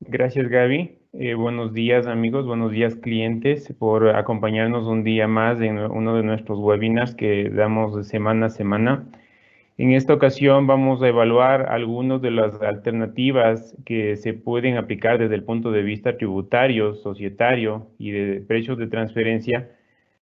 Gracias, Gaby. Buenos días, amigos, buenos días, clientes, por acompañarnos un día más en uno de nuestros webinars que damos de semana a semana. En esta ocasión vamos a evaluar algunas de las alternativas que se pueden aplicar desde el punto de vista tributario, societario y de precios de transferencia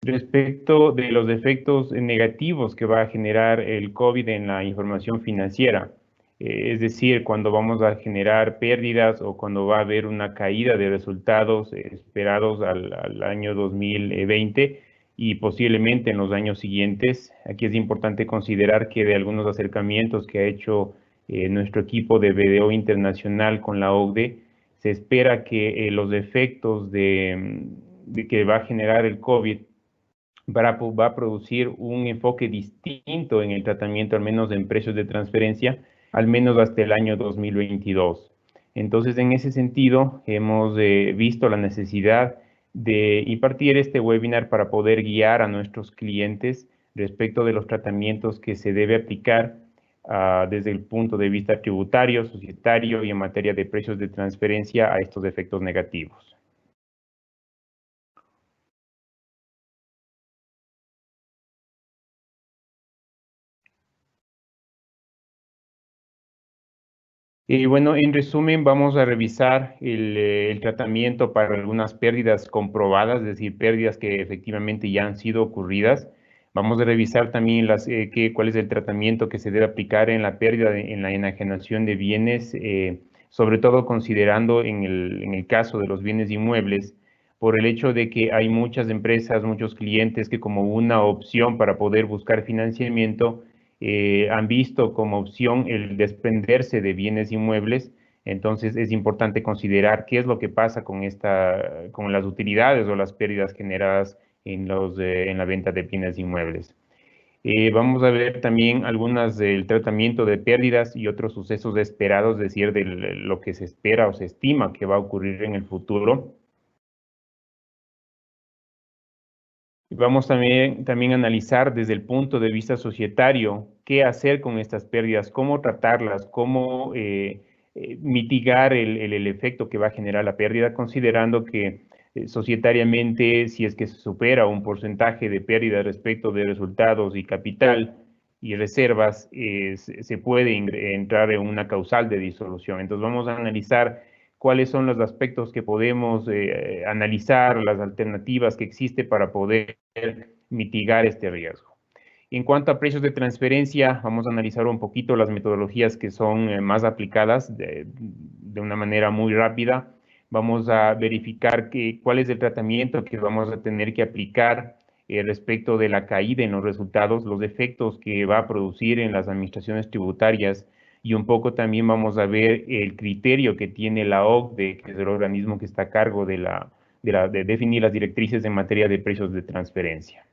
respecto de los efectos negativos que va a generar el COVID en la información financiera. Es decir, cuando vamos a generar pérdidas o cuando va a haber una caída de resultados esperados al año 2020 y posiblemente en los años siguientes. Aquí es importante considerar que de algunos acercamientos que ha hecho nuestro equipo de BDO Internacional con la OCDE, se espera que los efectos de que va a generar el COVID va a producir un enfoque distinto en el tratamiento, al menos en precios de transferencia, al menos hasta el año 2022. Entonces, en ese sentido, hemos visto la necesidad de impartir este webinar para poder guiar a nuestros clientes respecto de los tratamientos que se debe aplicar desde el punto de vista tributario, societario y en materia de precios de transferencia a estos efectos negativos. Y bueno, en resumen, vamos a revisar el tratamiento para algunas pérdidas comprobadas, es decir, pérdidas que efectivamente ya han sido ocurridas. Vamos a revisar también cuál es el tratamiento que se debe aplicar en la pérdida, en la enajenación de bienes, sobre todo considerando en el caso de los bienes inmuebles, por el hecho de que hay muchas empresas, muchos clientes que como una opción para poder buscar financiamiento, han visto como opción el desprenderse de bienes inmuebles. Entonces es importante considerar qué es lo que pasa con las utilidades o las pérdidas generadas en la venta de bienes inmuebles. Vamos a ver también algunas del tratamiento de pérdidas y otros sucesos esperados, es decir, de lo que se espera o se estima que va a ocurrir en el futuro. Vamos también a analizar desde el punto de vista societario qué hacer con estas pérdidas, cómo tratarlas, cómo mitigar el efecto que va a generar la pérdida, considerando que societariamente, si es que se supera un porcentaje de pérdida respecto de resultados y capital y reservas, se puede entrar en una causal de disolución. Entonces vamos a analizar cuáles son los aspectos que podemos analizar, las alternativas que existen para poder mitigar este riesgo. En cuanto a precios de transferencia, vamos a analizar un poquito las metodologías que son más aplicadas de una manera muy rápida. Vamos a verificar cuál es el tratamiento que vamos a tener que aplicar respecto de la caída en los resultados, los efectos que va a producir en las administraciones tributarias y un poco también vamos a ver el criterio que tiene la OCDE, que es el organismo que está a cargo de definir las directrices en materia de precios de transferencia.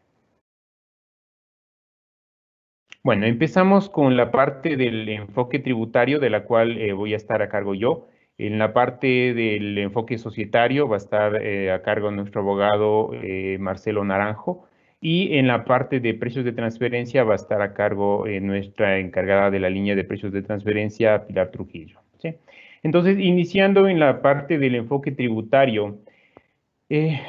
Bueno, empezamos con la parte del enfoque tributario, de la cual voy a estar a cargo yo. En la parte del enfoque societario va a estar a cargo nuestro abogado Marcelo Naranjo. Y en la parte de precios de transferencia va a estar a cargo nuestra encargada de la línea de precios de transferencia, Pilar Trujillo. ¿Sí? Entonces, iniciando en la parte del enfoque tributario,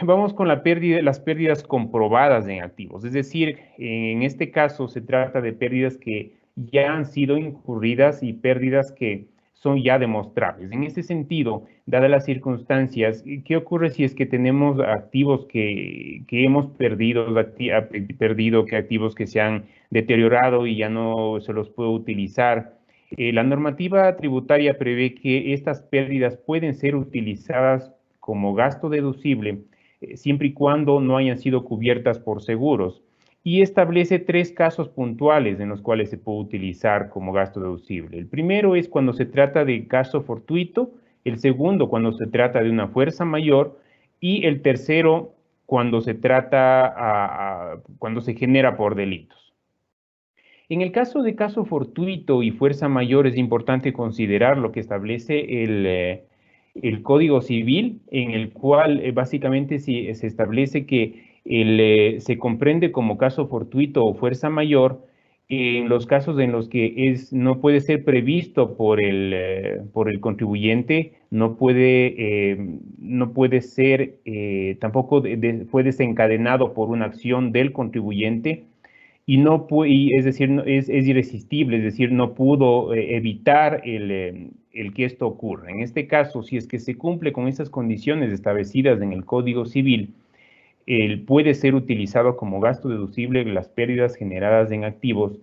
vamos con las pérdidas comprobadas en activos. Es decir, en este caso se trata de pérdidas que ya han sido incurridas y pérdidas que son ya demostrables. En ese sentido, dadas las circunstancias, ¿qué ocurre si es que tenemos activos que hemos perdido, que activos que se han deteriorado y ya no se los puede utilizar? La normativa tributaria prevé que estas pérdidas pueden ser utilizadas como gasto deducible siempre y cuando no hayan sido cubiertas por seguros y establece tres casos puntuales en los cuales se puede utilizar como gasto deducible. El primero es cuando se trata de gasto fortuito, el segundo cuando se trata de una fuerza mayor y el tercero cuando se cuando se genera por delitos. En el caso de caso fortuito y fuerza mayor es importante considerar lo que establece el Código Civil, en el cual básicamente se establece que se comprende como caso fortuito o fuerza mayor En los casos en los que no puede ser previsto por el contribuyente, no puede ser tampoco fue desencadenado por una acción del contribuyente y no es decir, es irresistible, es decir, no pudo evitar el que esto ocurra. En este caso, si es que se cumple con esas condiciones establecidas en el Código Civil, puede ser utilizado como gasto deducible las pérdidas generadas en activos.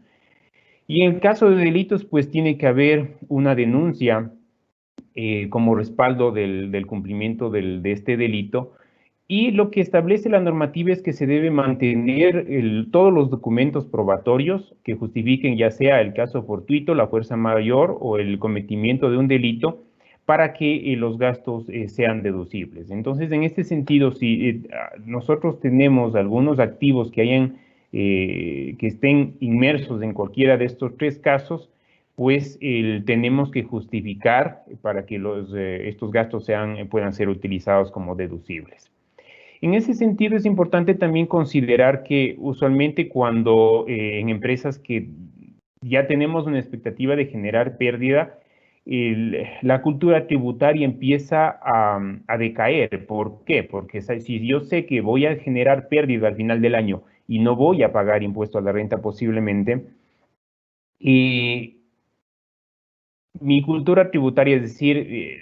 Y en el caso de delitos, pues tiene que haber una denuncia como respaldo del cumplimiento de este delito. Y lo que establece la normativa es que se debe mantener todos los documentos probatorios que justifiquen ya sea el caso fortuito, la fuerza mayor o el cometimiento de un delito para que los gastos sean deducibles. Entonces, en este sentido, si nosotros tenemos algunos activos que estén inmersos en cualquiera de estos tres casos, pues tenemos que justificar para que estos gastos puedan ser utilizados como deducibles. En ese sentido, es importante también considerar que usualmente cuando en empresas que ya tenemos una expectativa de generar pérdida, la cultura tributaria empieza a decaer. ¿Por qué? Porque si yo sé que voy a generar pérdida al final del año y no voy a pagar impuesto a la renta posiblemente, mi cultura tributaria, es decir,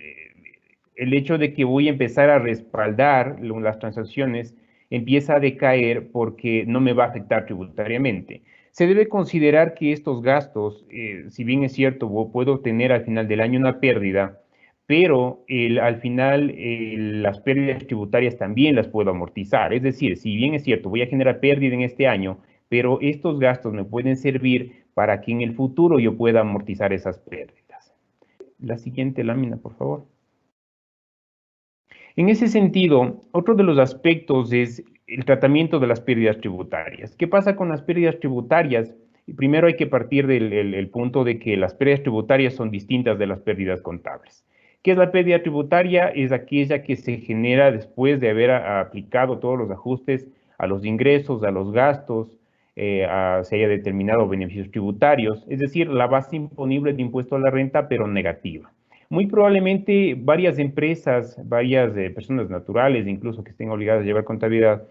el hecho de que voy a empezar a respaldar las transacciones empieza a decaer porque no me va a afectar tributariamente. Se debe considerar que estos gastos, si bien es cierto, puedo tener al final del año una pérdida, pero al final las pérdidas tributarias también las puedo amortizar. Es decir, si bien es cierto, voy a generar pérdida en este año, pero estos gastos me pueden servir para que en el futuro yo pueda amortizar esas pérdidas. La siguiente lámina, por favor. En ese sentido, otro de los aspectos es el tratamiento de las pérdidas tributarias. ¿Qué pasa con las pérdidas tributarias? Primero hay que partir del punto de que las pérdidas tributarias son distintas de las pérdidas contables. ¿Qué es la pérdida tributaria? Es aquella que se genera después de haber aplicado todos los ajustes a los ingresos, a los gastos, se haya determinado beneficios tributarios, es decir, la base imponible de impuesto a la renta, pero negativa. Muy probablemente varias empresas, varias personas naturales, incluso que estén obligadas a llevar contabilidad,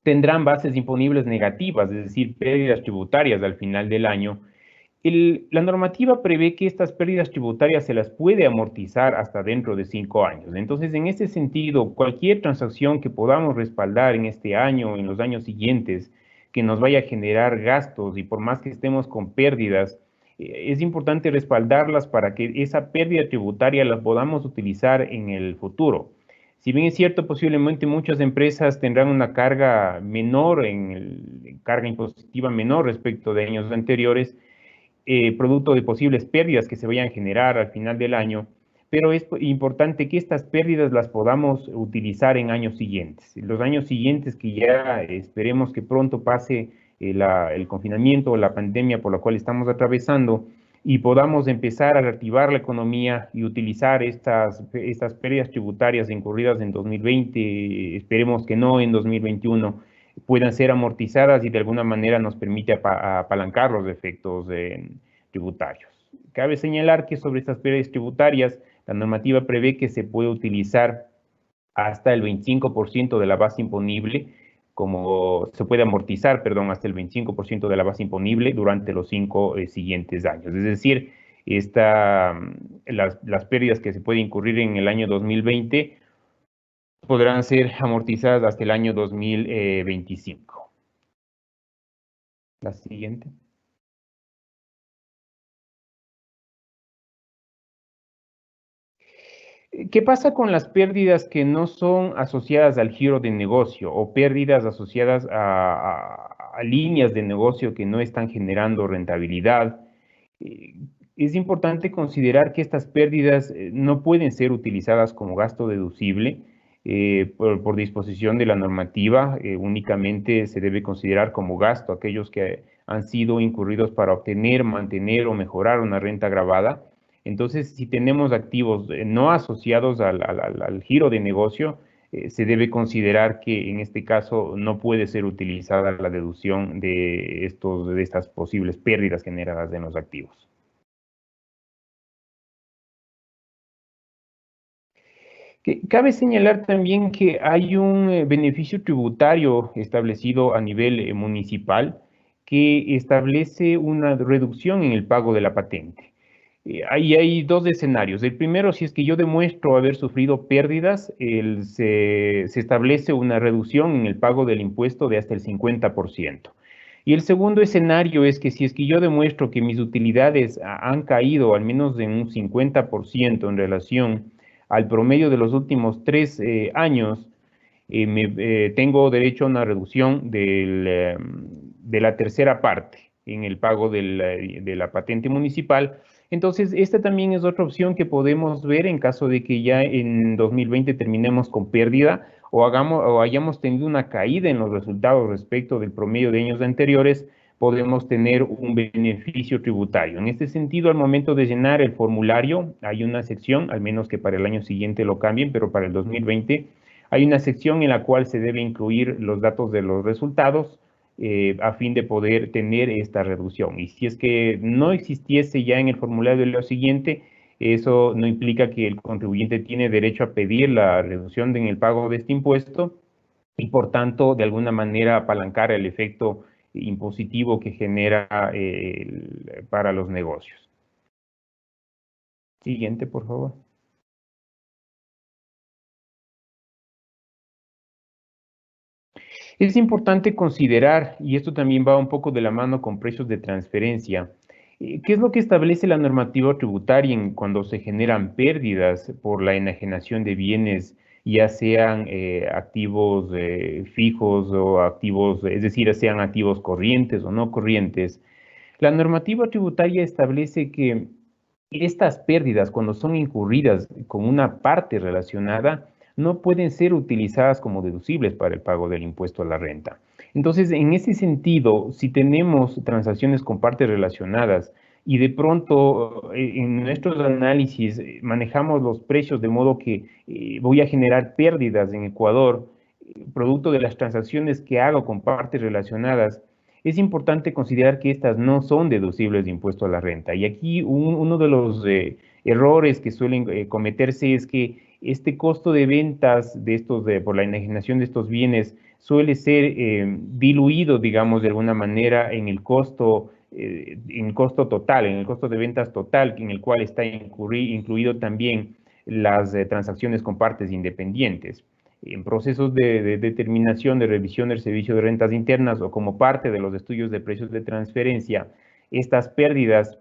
tendrán bases imponibles negativas, es decir, pérdidas tributarias al final del año. La normativa prevé que estas pérdidas tributarias se las puede amortizar hasta dentro de 5 años. Entonces, en ese sentido, cualquier transacción que podamos respaldar en este año o en los años siguientes, que nos vaya a generar gastos y por más que estemos con pérdidas, es importante respaldarlas para que esa pérdida tributaria la podamos utilizar en el futuro. Si bien es cierto, posiblemente muchas empresas tendrán una carga menor, carga impositiva menor respecto de años anteriores, producto de posibles pérdidas que se vayan a generar al final del año, pero es importante que estas pérdidas las podamos utilizar en años siguientes. Los años siguientes que ya esperemos que pronto pase el confinamiento o la pandemia por la cual estamos atravesando y podamos empezar a reactivar la economía y utilizar estas pérdidas tributarias incurridas en 2020, esperemos que no en 2021, puedan ser amortizadas y de alguna manera nos permite apalancar los efectos tributarios. Cabe señalar que sobre estas pérdidas tributarias, la normativa prevé que se puede utilizar hasta el 25% de la base imponible, como se puede amortizar, perdón, hasta el 25% de la base imponible durante los 5 siguientes años. Es decir, las pérdidas que se pueden incurrir en el año 2020 podrán ser amortizadas hasta el año 2025. La siguiente. ¿Qué pasa con las pérdidas que no son asociadas al giro de negocio o pérdidas asociadas a líneas de negocio que no están generando rentabilidad? Es importante considerar que estas pérdidas no pueden ser utilizadas como gasto deducible por disposición de la normativa. Únicamente se debe considerar como gasto aquellos que han sido incurridos para obtener, mantener o mejorar una renta gravada. Entonces, si tenemos activos no asociados al giro de negocio, se debe considerar que en este caso no puede ser utilizada la deducción de estas posibles pérdidas generadas en los activos. Cabe señalar también que hay un beneficio tributario establecido a nivel municipal que establece una reducción en el pago de la patente. Ahí hay dos escenarios. El primero, si es que yo demuestro haber sufrido pérdidas, se establece una reducción en el pago del impuesto de hasta el 50%. Y el segundo escenario es que si es que yo demuestro que mis utilidades han caído al menos en un 50% en relación al promedio de los últimos 3 años, tengo derecho a una reducción de la tercera parte en el pago de la patente municipal. Entonces, esta también es otra opción que podemos ver en caso de que ya en 2020 terminemos con pérdida o hayamos tenido una caída en los resultados respecto del promedio de años anteriores, podemos tener un beneficio tributario. En este sentido, al momento de llenar el formulario, hay una sección, al menos que para el año siguiente lo cambien, pero para el 2020 hay una sección en la cual se debe incluir los datos de los resultados a fin de poder tener esta reducción. Y si es que no existiese ya en el formulario de lo siguiente, eso no implica que el contribuyente tiene derecho a pedir la reducción en el pago de este impuesto y por tanto, de alguna manera, apalancar el efecto impositivo que genera para los negocios. Siguiente, por favor. Es importante considerar, y esto también va un poco de la mano con precios de transferencia, ¿qué es lo que establece la normativa tributaria cuando se generan pérdidas por la enajenación de bienes, ya sean activos fijos o activos, es decir, sean activos corrientes o no corrientes? La normativa tributaria establece que estas pérdidas, cuando son incurridas con una parte relacionada, no pueden ser utilizadas como deducibles para el pago del impuesto a la renta. Entonces, en ese sentido, si tenemos transacciones con partes relacionadas y de pronto en nuestros análisis manejamos los precios de modo que voy a generar pérdidas en Ecuador, producto de las transacciones que hago con partes relacionadas, es importante considerar que estas no son deducibles de impuesto a la renta. Y aquí uno de los errores que suelen cometerse es que este costo de ventas de por la enajenación de estos bienes suele ser diluido, digamos, de alguna manera en el costo total, en el costo de ventas total, en el cual está incluido también las transacciones con partes independientes. En procesos de determinación de revisión del servicio de rentas internas o como parte de los estudios de precios de transferencia, estas pérdidas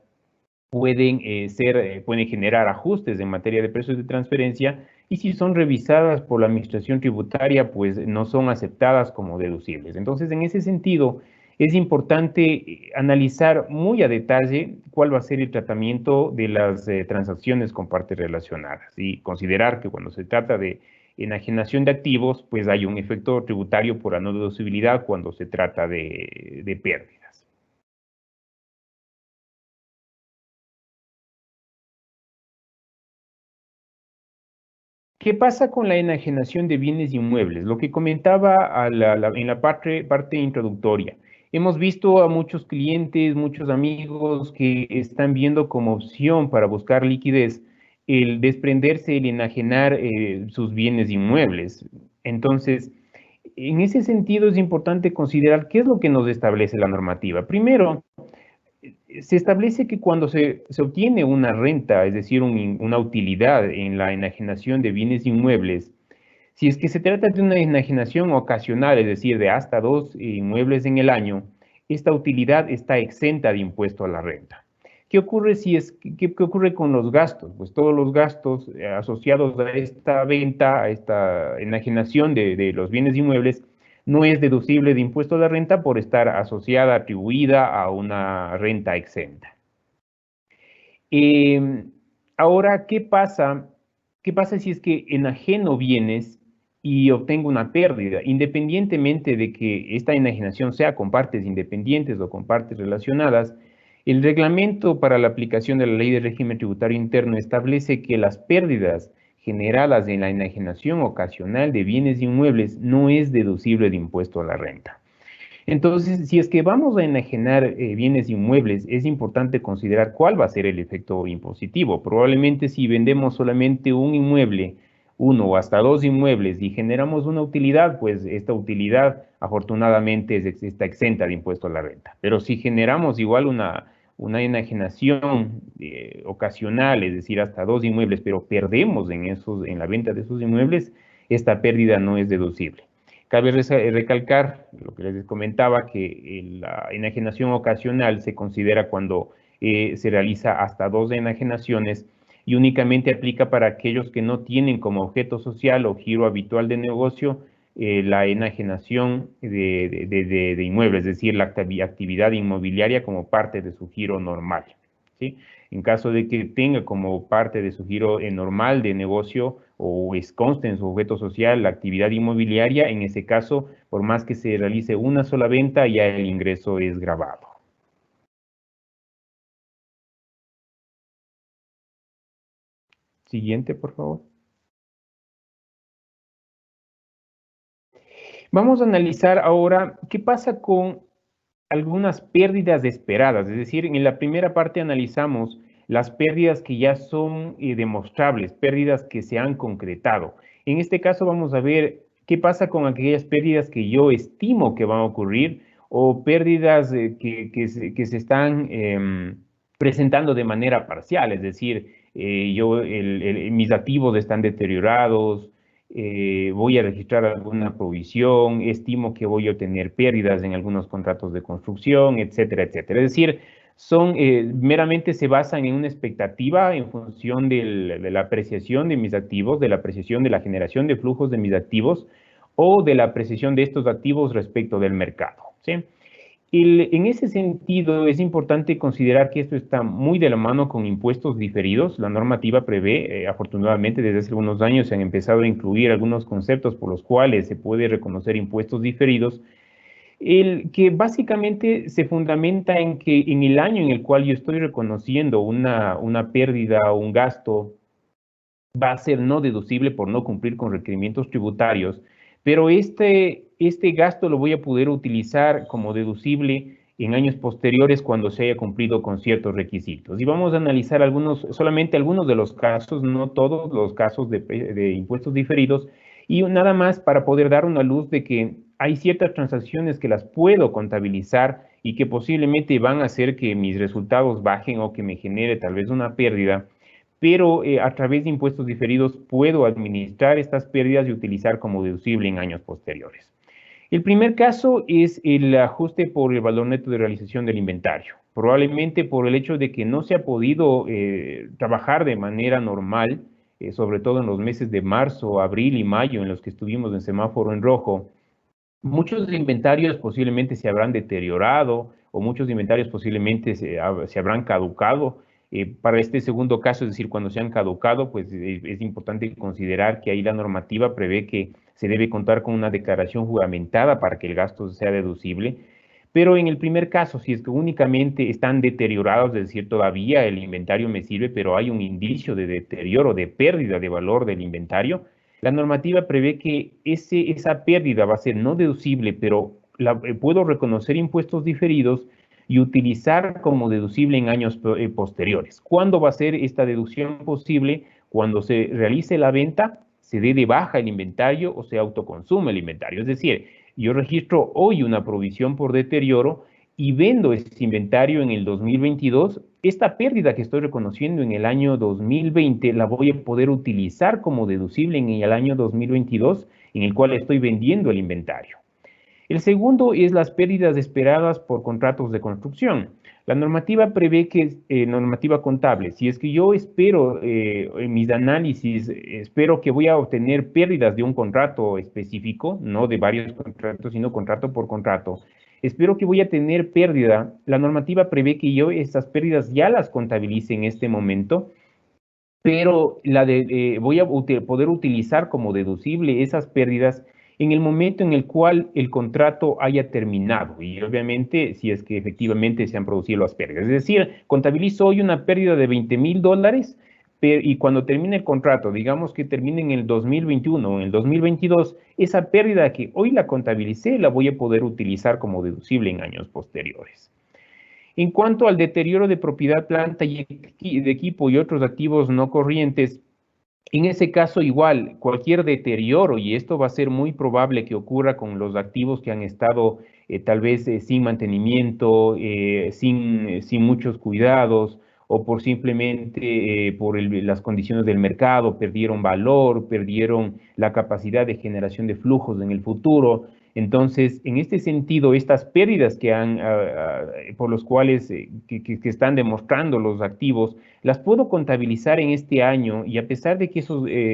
pueden generar ajustes en materia de precios de transferencia y si son revisadas por la administración tributaria, pues no son aceptadas como deducibles. Entonces, en ese sentido, es importante analizar muy a detalle cuál va a ser el tratamiento de las transacciones con partes relacionadas y considerar que cuando se trata de enajenación de activos, pues hay un efecto tributario por la no deducibilidad cuando se trata de pérdidas. ¿Qué pasa con la enajenación de bienes inmuebles? Lo que comentaba en la parte introductoria. Hemos visto a muchos clientes, muchos amigos que están viendo como opción para buscar liquidez el desprenderse, el enajenar sus bienes inmuebles. Entonces, en ese sentido es importante considerar qué es lo que nos establece la normativa. Primero, se establece que cuando se obtiene una renta, es decir, una utilidad en la enajenación de bienes inmuebles, si es que se trata de una enajenación ocasional, es decir, de hasta 2 inmuebles en el año, esta utilidad está exenta de impuesto a la renta. ¿Qué ocurre qué ocurre con los gastos? Pues todos los gastos asociados a esta venta, a esta enajenación de los bienes inmuebles, no es deducible de impuesto a la renta por estar asociada, atribuida a una renta exenta. Ahora, ¿qué pasa? ¿Qué pasa si es que enajeno bienes y obtengo una pérdida? Independientemente de que esta enajenación sea con partes independientes o con partes relacionadas, el reglamento para la aplicación de la ley de régimen tributario interno establece que las pérdidas generadas en la enajenación ocasional de bienes inmuebles no es deducible de impuesto a la renta. Entonces, si es que vamos a enajenar bienes inmuebles, es importante considerar cuál va a ser el efecto impositivo. Probablemente si vendemos solamente un inmueble, uno o hasta dos inmuebles y generamos una utilidad, pues esta utilidad afortunadamente está exenta de impuesto a la renta. Pero si generamos igual una enajenación ocasional, es decir, hasta dos inmuebles, pero perdemos en la venta de esos inmuebles, esta pérdida no es deducible. Cabe recalcar lo que les comentaba, que la enajenación ocasional se considera cuando se realiza hasta dos enajenaciones y únicamente aplica para aquellos que no tienen como objeto social o giro habitual de negocio la enajenación de inmuebles, es decir, la actividad inmobiliaria como parte de su giro normal, ¿sí? En caso de que tenga como parte de su giro normal de negocio o conste en su objeto social la actividad inmobiliaria, en ese caso, por más que se realice una sola venta, ya el ingreso es gravado. Siguiente, por favor. Vamos a analizar ahora qué pasa con algunas pérdidas esperadas, es decir, en la primera parte analizamos las pérdidas que ya son demostrables, pérdidas que se han concretado. En este caso vamos a ver qué pasa con aquellas pérdidas que yo estimo que van a ocurrir o pérdidas que se están presentando de manera parcial, es decir, mis activos están deteriorados, voy a registrar alguna provisión, estimo que voy a tener pérdidas en algunos contratos de construcción, etcétera, etcétera. Es decir, meramente se basan en una expectativa en función de la apreciación de mis activos, de la apreciación de la generación de flujos de mis activos o de la apreciación de estos activos respecto del mercado, ¿sí? En ese sentido, es importante considerar que esto está muy de la mano con impuestos diferidos. La normativa prevé, afortunadamente, desde hace algunos años se han empezado a incluir algunos conceptos por los cuales se puede reconocer impuestos diferidos, el que básicamente se fundamenta en que en el año en el cual yo estoy reconociendo una pérdida o un gasto va a ser no deducible por no cumplir con requerimientos tributarios, pero este gasto lo voy a poder utilizar como deducible en años posteriores cuando se haya cumplido con ciertos requisitos. Y vamos a analizar solamente algunos de los casos, no todos los casos de impuestos diferidos, y nada más para poder dar una luz de que hay ciertas transacciones que las puedo contabilizar y que posiblemente van a hacer que mis resultados bajen o que me genere tal vez una pérdida, pero a través de impuestos diferidos puedo administrar estas pérdidas y utilizar como deducible en años posteriores. El primer caso es el ajuste por el valor neto de realización del inventario. Probablemente por el hecho de que no se ha podido trabajar de manera normal, sobre todo en los meses de marzo, abril y mayo, en los que estuvimos en semáforo en rojo, muchos inventarios posiblemente se habrán deteriorado o muchos inventarios posiblemente se habrán caducado. Para este segundo caso, es decir, cuando se han caducado, pues es importante considerar que ahí la normativa prevé que se debe contar con una declaración juramentada para que el gasto sea deducible. Pero en el primer caso, si es que únicamente están deteriorados, es decir, todavía el inventario me sirve, pero hay un indicio de deterioro, de pérdida de valor del inventario, la normativa prevé que esa pérdida va a ser no deducible, pero puedo reconocer impuestos diferidos y utilizar como deducible en años posteriores. ¿Cuándo va a ser esta deducción posible? Cuando se realice la venta, se dé de baja el inventario o se autoconsume el inventario. Es decir, yo registro hoy una provisión por deterioro y vendo ese inventario en el 2022, esta pérdida que estoy reconociendo en el año 2020 la voy a poder utilizar como deducible en el año 2022, en el cual estoy vendiendo el inventario. El segundo es las pérdidas esperadas por contratos de construcción. La normativa prevé que, normativa contable, si es que yo espero en mis análisis, espero que voy a obtener pérdidas de un contrato específico, no de varios contratos, sino contrato por contrato, espero que voy a tener pérdida. La normativa prevé que yo estas pérdidas ya las contabilice en este momento, pero voy a poder utilizar como deducible esas pérdidas en el momento en el cual el contrato haya terminado y obviamente si es que efectivamente se han producido las pérdidas. Es decir, contabilizo hoy una pérdida de $20,000, y cuando termine el contrato, digamos que termine en el 2021 o en el 2022, esa pérdida que hoy la contabilicé la voy a poder utilizar como deducible en años posteriores. En cuanto al deterioro de propiedad, planta y de equipo y otros activos no corrientes, en ese caso igual, cualquier deterioro, y esto va a ser muy probable que ocurra con los activos que han estado tal vez sin mantenimiento, sin muchos cuidados, o por simplemente las condiciones del mercado, perdieron valor, perdieron la capacidad de generación de flujos en el futuro. Entonces, en este sentido, estas pérdidas por los cuales que están demostrando los activos, las puedo contabilizar en este año y a pesar de que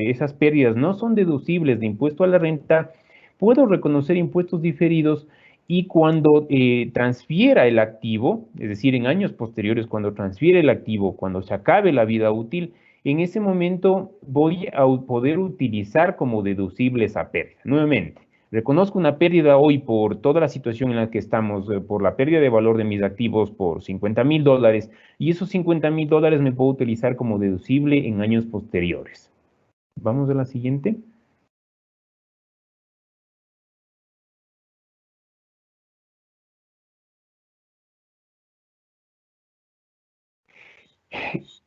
esas pérdidas no son deducibles de impuesto a la renta, puedo reconocer impuestos diferidos y cuando transfiera el activo, es decir, en años posteriores, cuando transfiere el activo, cuando se acabe la vida útil, en ese momento voy a poder utilizar como deducible esa pérdida. Nuevamente, reconozco una pérdida hoy por toda la situación en la que estamos, por la pérdida de valor de mis activos por $50,000 y esos $50,000 me puedo utilizar como deducible en años posteriores. Vamos a la siguiente.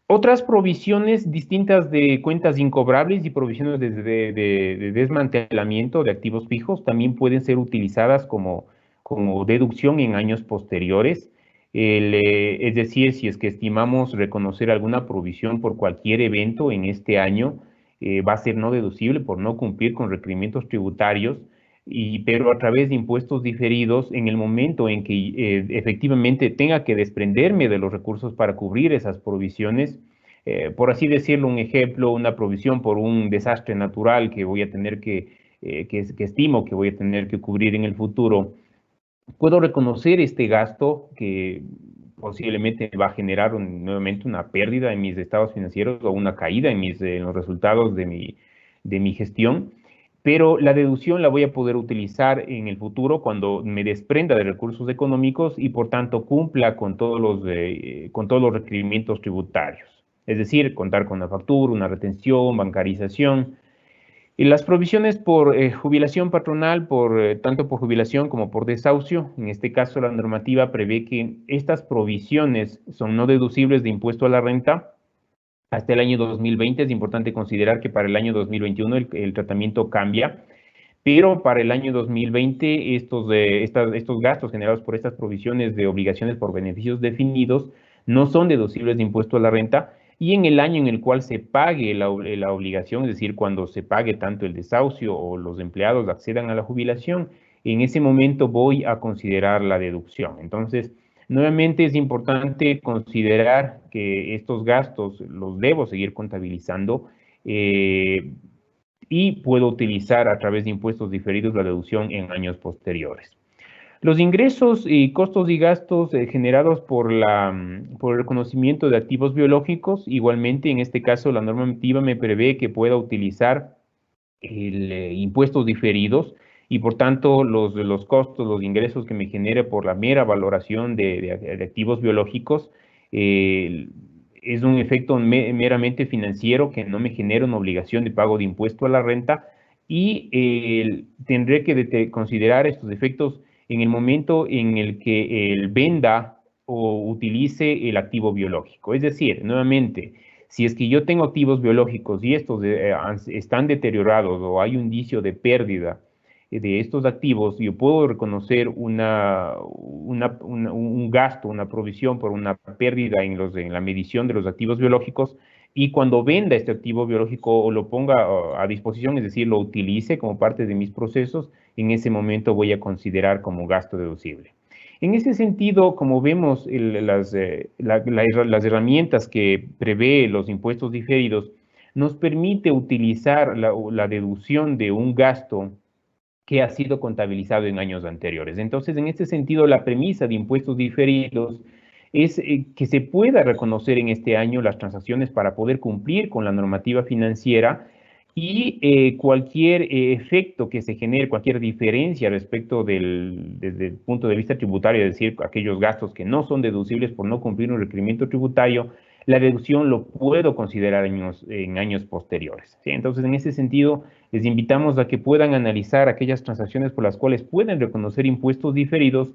Otras provisiones distintas de cuentas incobrables y provisiones de desmantelamiento de activos fijos también pueden ser utilizadas como deducción en años posteriores. Es decir, si es que estimamos reconocer alguna provisión por cualquier evento en este año, va a ser no deducible por no cumplir con requerimientos tributarios, pero a través de impuestos diferidos, en el momento en que efectivamente tenga que desprenderme de los recursos para cubrir esas provisiones, por así decirlo, un ejemplo, una provisión por un desastre natural que voy a tener que estimo que voy a tener que cubrir en el futuro, puedo reconocer este gasto que posiblemente va a generar nuevamente una pérdida en mis estados financieros o una caída en los resultados de mi gestión, pero la deducción la voy a poder utilizar en el futuro cuando me desprenda de recursos económicos y por tanto cumpla con todos los requerimientos tributarios. Es decir, contar con una factura, una retención, bancarización. Y las provisiones por jubilación patronal, tanto por jubilación como por desahucio, en este caso la normativa prevé que estas provisiones son no deducibles de impuesto a la renta hasta el año 2020. Es importante considerar que para el año 2021 el tratamiento cambia, pero para el año 2020 estos gastos generados por estas provisiones de obligaciones por beneficios definidos no son deducibles de impuesto a la renta y en el año en el cual se pague la obligación, es decir, cuando se pague tanto el desahucio o los empleados accedan a la jubilación, en ese momento voy a considerar la deducción. Entonces, nuevamente es importante considerar que estos gastos los debo seguir contabilizando. Y puedo utilizar a través de impuestos diferidos la deducción en años posteriores. Los ingresos y costos y gastos generados por el reconocimiento de activos biológicos, igualmente en este caso la normativa me prevé que pueda utilizar impuestos diferidos y por tanto los costos, los ingresos que me genere por la mera valoración de activos biológicos, es un efecto meramente financiero que no me genera una obligación de pago de impuesto a la renta y tendré que considerar estos efectos en el momento en el que el venda o utilice el activo biológico. Es decir, nuevamente, si es que yo tengo activos biológicos y estos están deteriorados o hay un indicio de pérdida de estos activos, yo puedo reconocer un gasto, una provisión por una pérdida en la medición de los activos biológicos y cuando venda este activo biológico o lo ponga a disposición, es decir, lo utilice como parte de mis procesos, en ese momento voy a considerar como gasto deducible. En ese sentido, como vemos, las herramientas que prevé los impuestos diferidos nos permite utilizar la deducción de un gasto que ha sido contabilizado en años anteriores. Entonces, en este sentido, la premisa de impuestos diferidos es que se pueda reconocer en este año las transacciones para poder cumplir con la normativa financiera y cualquier efecto que se genere, cualquier diferencia respecto desde el punto de vista tributario, es decir, aquellos gastos que no son deducibles por no cumplir un requerimiento tributario, la deducción lo puedo considerar en años posteriores, ¿sí? Entonces, en ese sentido, les invitamos a que puedan analizar aquellas transacciones por las cuales pueden reconocer impuestos diferidos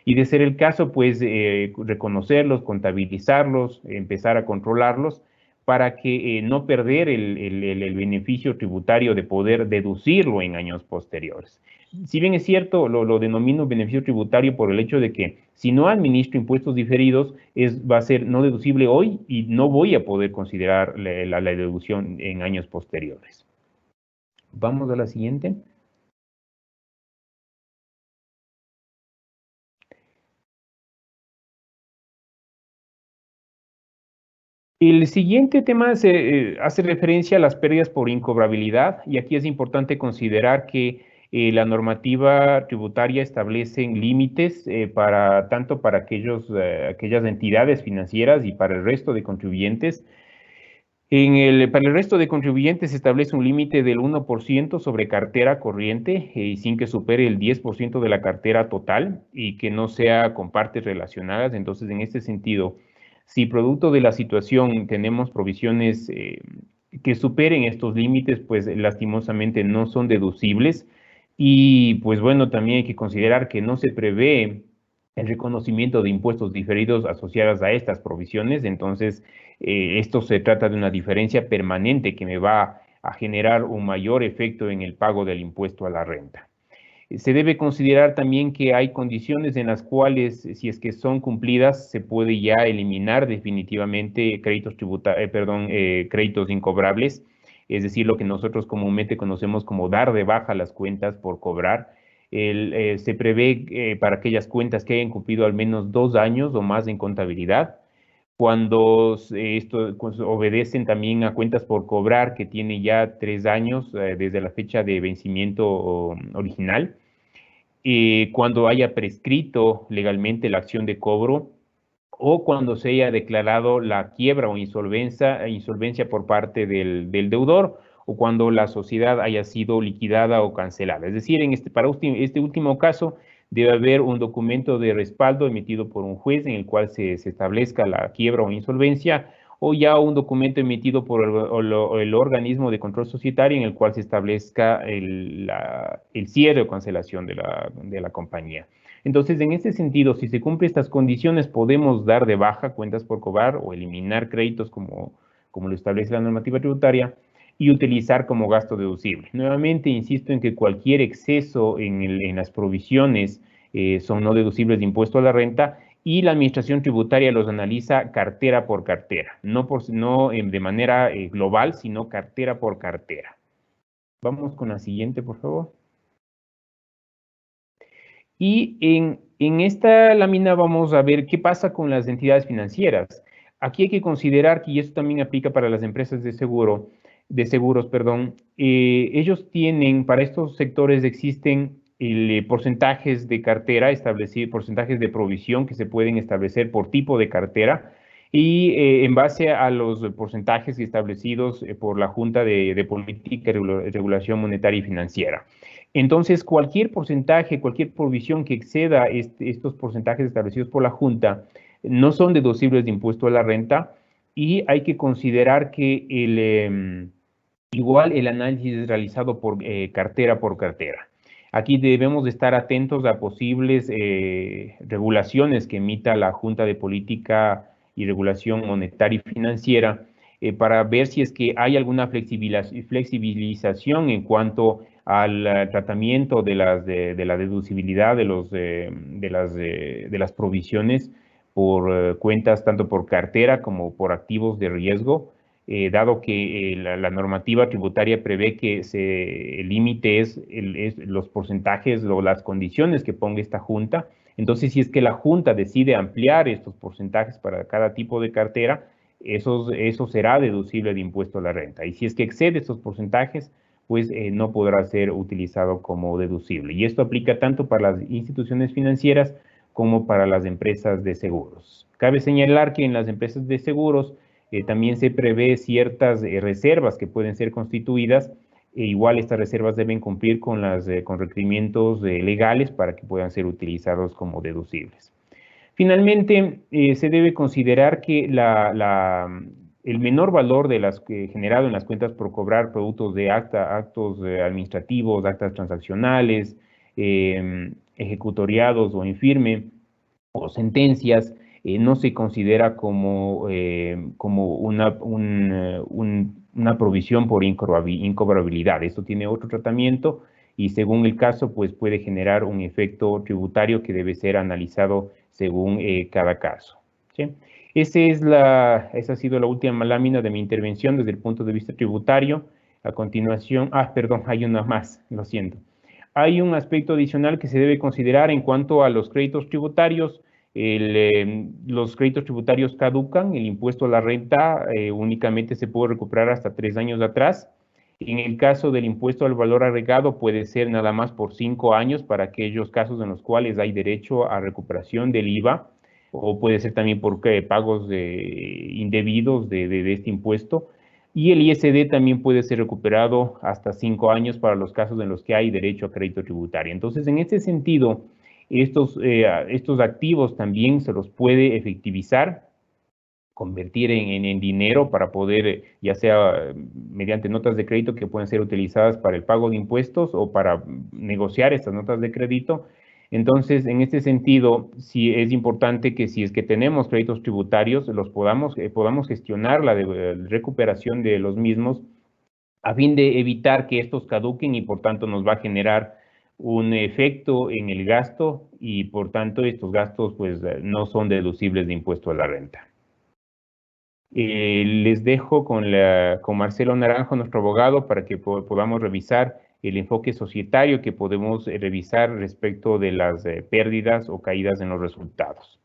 y, de ser el caso, pues reconocerlos, contabilizarlos, empezar a controlarlos para que no perder el beneficio tributario de poder deducirlo en años posteriores. Si bien es cierto, lo denomino beneficio tributario por el hecho de que si no administro impuestos diferidos, va a ser no deducible hoy y no voy a poder considerar la deducción en años posteriores. Vamos a la siguiente. El siguiente tema hace referencia a las pérdidas por incobrabilidad, y aquí es importante considerar que la normativa tributaria establece límites tanto para aquellas entidades financieras y para el resto de contribuyentes. Para el resto de contribuyentes se establece un límite del 1% sobre cartera corriente y sin que supere el 10% de la cartera total y que no sea con partes relacionadas. Entonces, en este sentido, si producto de la situación tenemos provisiones que superen estos límites, pues lastimosamente no son deducibles. Y pues bueno, también hay que considerar que no se prevé el reconocimiento de impuestos diferidos asociados a estas provisiones. Entonces, esto se trata de una diferencia permanente que me va a generar un mayor efecto en el pago del impuesto a la renta. Se debe considerar también que hay condiciones en las cuales, si es que son cumplidas, se puede ya eliminar definitivamente créditos incobrables, es decir, lo que nosotros comúnmente conocemos como dar de baja las cuentas por cobrar. Se prevé para aquellas cuentas que hayan cumplido al menos 2 años o más en contabilidad, cuando obedecen también a cuentas por cobrar que tiene ya 3 años desde la fecha de vencimiento original, cuando haya prescrito legalmente la acción de cobro o cuando se haya declarado la quiebra o insolvencia por parte del deudor, o cuando la sociedad haya sido liquidada o cancelada. Es decir, para este último caso, debe haber un documento de respaldo emitido por un juez en el cual se establezca la quiebra o insolvencia, o ya un documento emitido por el organismo de control societario en el cual se establezca el cierre o cancelación de la compañía. Entonces, en este sentido, si se cumplen estas condiciones, podemos dar de baja cuentas por cobrar o eliminar créditos como lo establece la normativa tributaria y utilizar como gasto deducible. Nuevamente, insisto en que cualquier exceso en las provisiones son no deducibles de impuesto a la renta, y la administración tributaria los analiza cartera por cartera, no de manera global, sino cartera por cartera. Vamos con la siguiente, por favor. Y en esta lámina vamos a ver qué pasa con las entidades financieras. Aquí hay que considerar que, y esto también aplica para las empresas de seguros, perdón, ellos tienen, para estos sectores existen porcentajes de cartera establecidos, porcentajes de provisión que se pueden establecer por tipo de cartera, y en base a los porcentajes establecidos por la Junta de Política y Regulación Monetaria y Financiera. Entonces, cualquier porcentaje, cualquier provisión que exceda estos porcentajes establecidos por la Junta no son deducibles de impuesto a la renta, y hay que considerar que igual el análisis es realizado por cartera. Aquí debemos de estar atentos a posibles regulaciones que emita la Junta de Política y Regulación Monetaria y Financiera para ver si es que hay alguna flexibilización en cuanto al tratamiento de la deducibilidad de las provisiones por cuentas, tanto por cartera como por activos de riesgo, dado que la normativa tributaria prevé que el límite es los porcentajes o las condiciones que ponga esta Junta. Entonces, si es que la Junta decide ampliar estos porcentajes para cada tipo de cartera, eso será deducible de impuesto a la renta. Y si es que excede estos porcentajes, pues no podrá ser utilizado como deducible. Y esto aplica tanto para las instituciones financieras como para las empresas de seguros. Cabe señalar que en las empresas de seguros también se prevé ciertas reservas que pueden ser constituidas, e igual estas reservas deben cumplir con requerimientos legales para que puedan ser utilizados como deducibles. Finalmente, se debe considerar que el menor valor generado en las cuentas por cobrar productos de actos administrativos, actas transaccionales, ejecutoriados o en firme, o sentencias, no se considera como una provisión por incobrabilidad. Esto tiene otro tratamiento y según el caso, pues puede generar un efecto tributario que debe ser analizado según cada caso. ¿Sí? Esa ha sido la última lámina de mi intervención desde el punto de vista tributario. A continuación, perdón, hay una más, lo siento. Hay un aspecto adicional que se debe considerar en cuanto a los créditos tributarios. Los créditos tributarios caducan, el impuesto a la renta únicamente se puede recuperar hasta 3 años atrás. En el caso del impuesto al valor agregado puede ser nada más por 5 años para aquellos casos en los cuales hay derecho a recuperación del IVA, o puede ser también por pagos indebidos de este impuesto. Y el ISD también puede ser recuperado hasta 5 años para los casos en los que hay derecho a crédito tributario. Entonces, en este sentido, estos activos también se los puede efectivizar, convertir en dinero para poder, ya sea mediante notas de crédito que pueden ser utilizadas para el pago de impuestos o para negociar estas notas de crédito. Entonces, en este sentido, sí es importante que si es que tenemos créditos tributarios, podamos gestionar la recuperación de los mismos a fin de evitar que estos caduquen y por tanto nos va a generar un efecto en el gasto y por tanto estos gastos pues no son deducibles de impuesto a la renta. Les dejo con Marcelo Naranjo, nuestro abogado, para que podamos revisar el enfoque societario que podemos revisar respecto de las pérdidas o caídas en los resultados.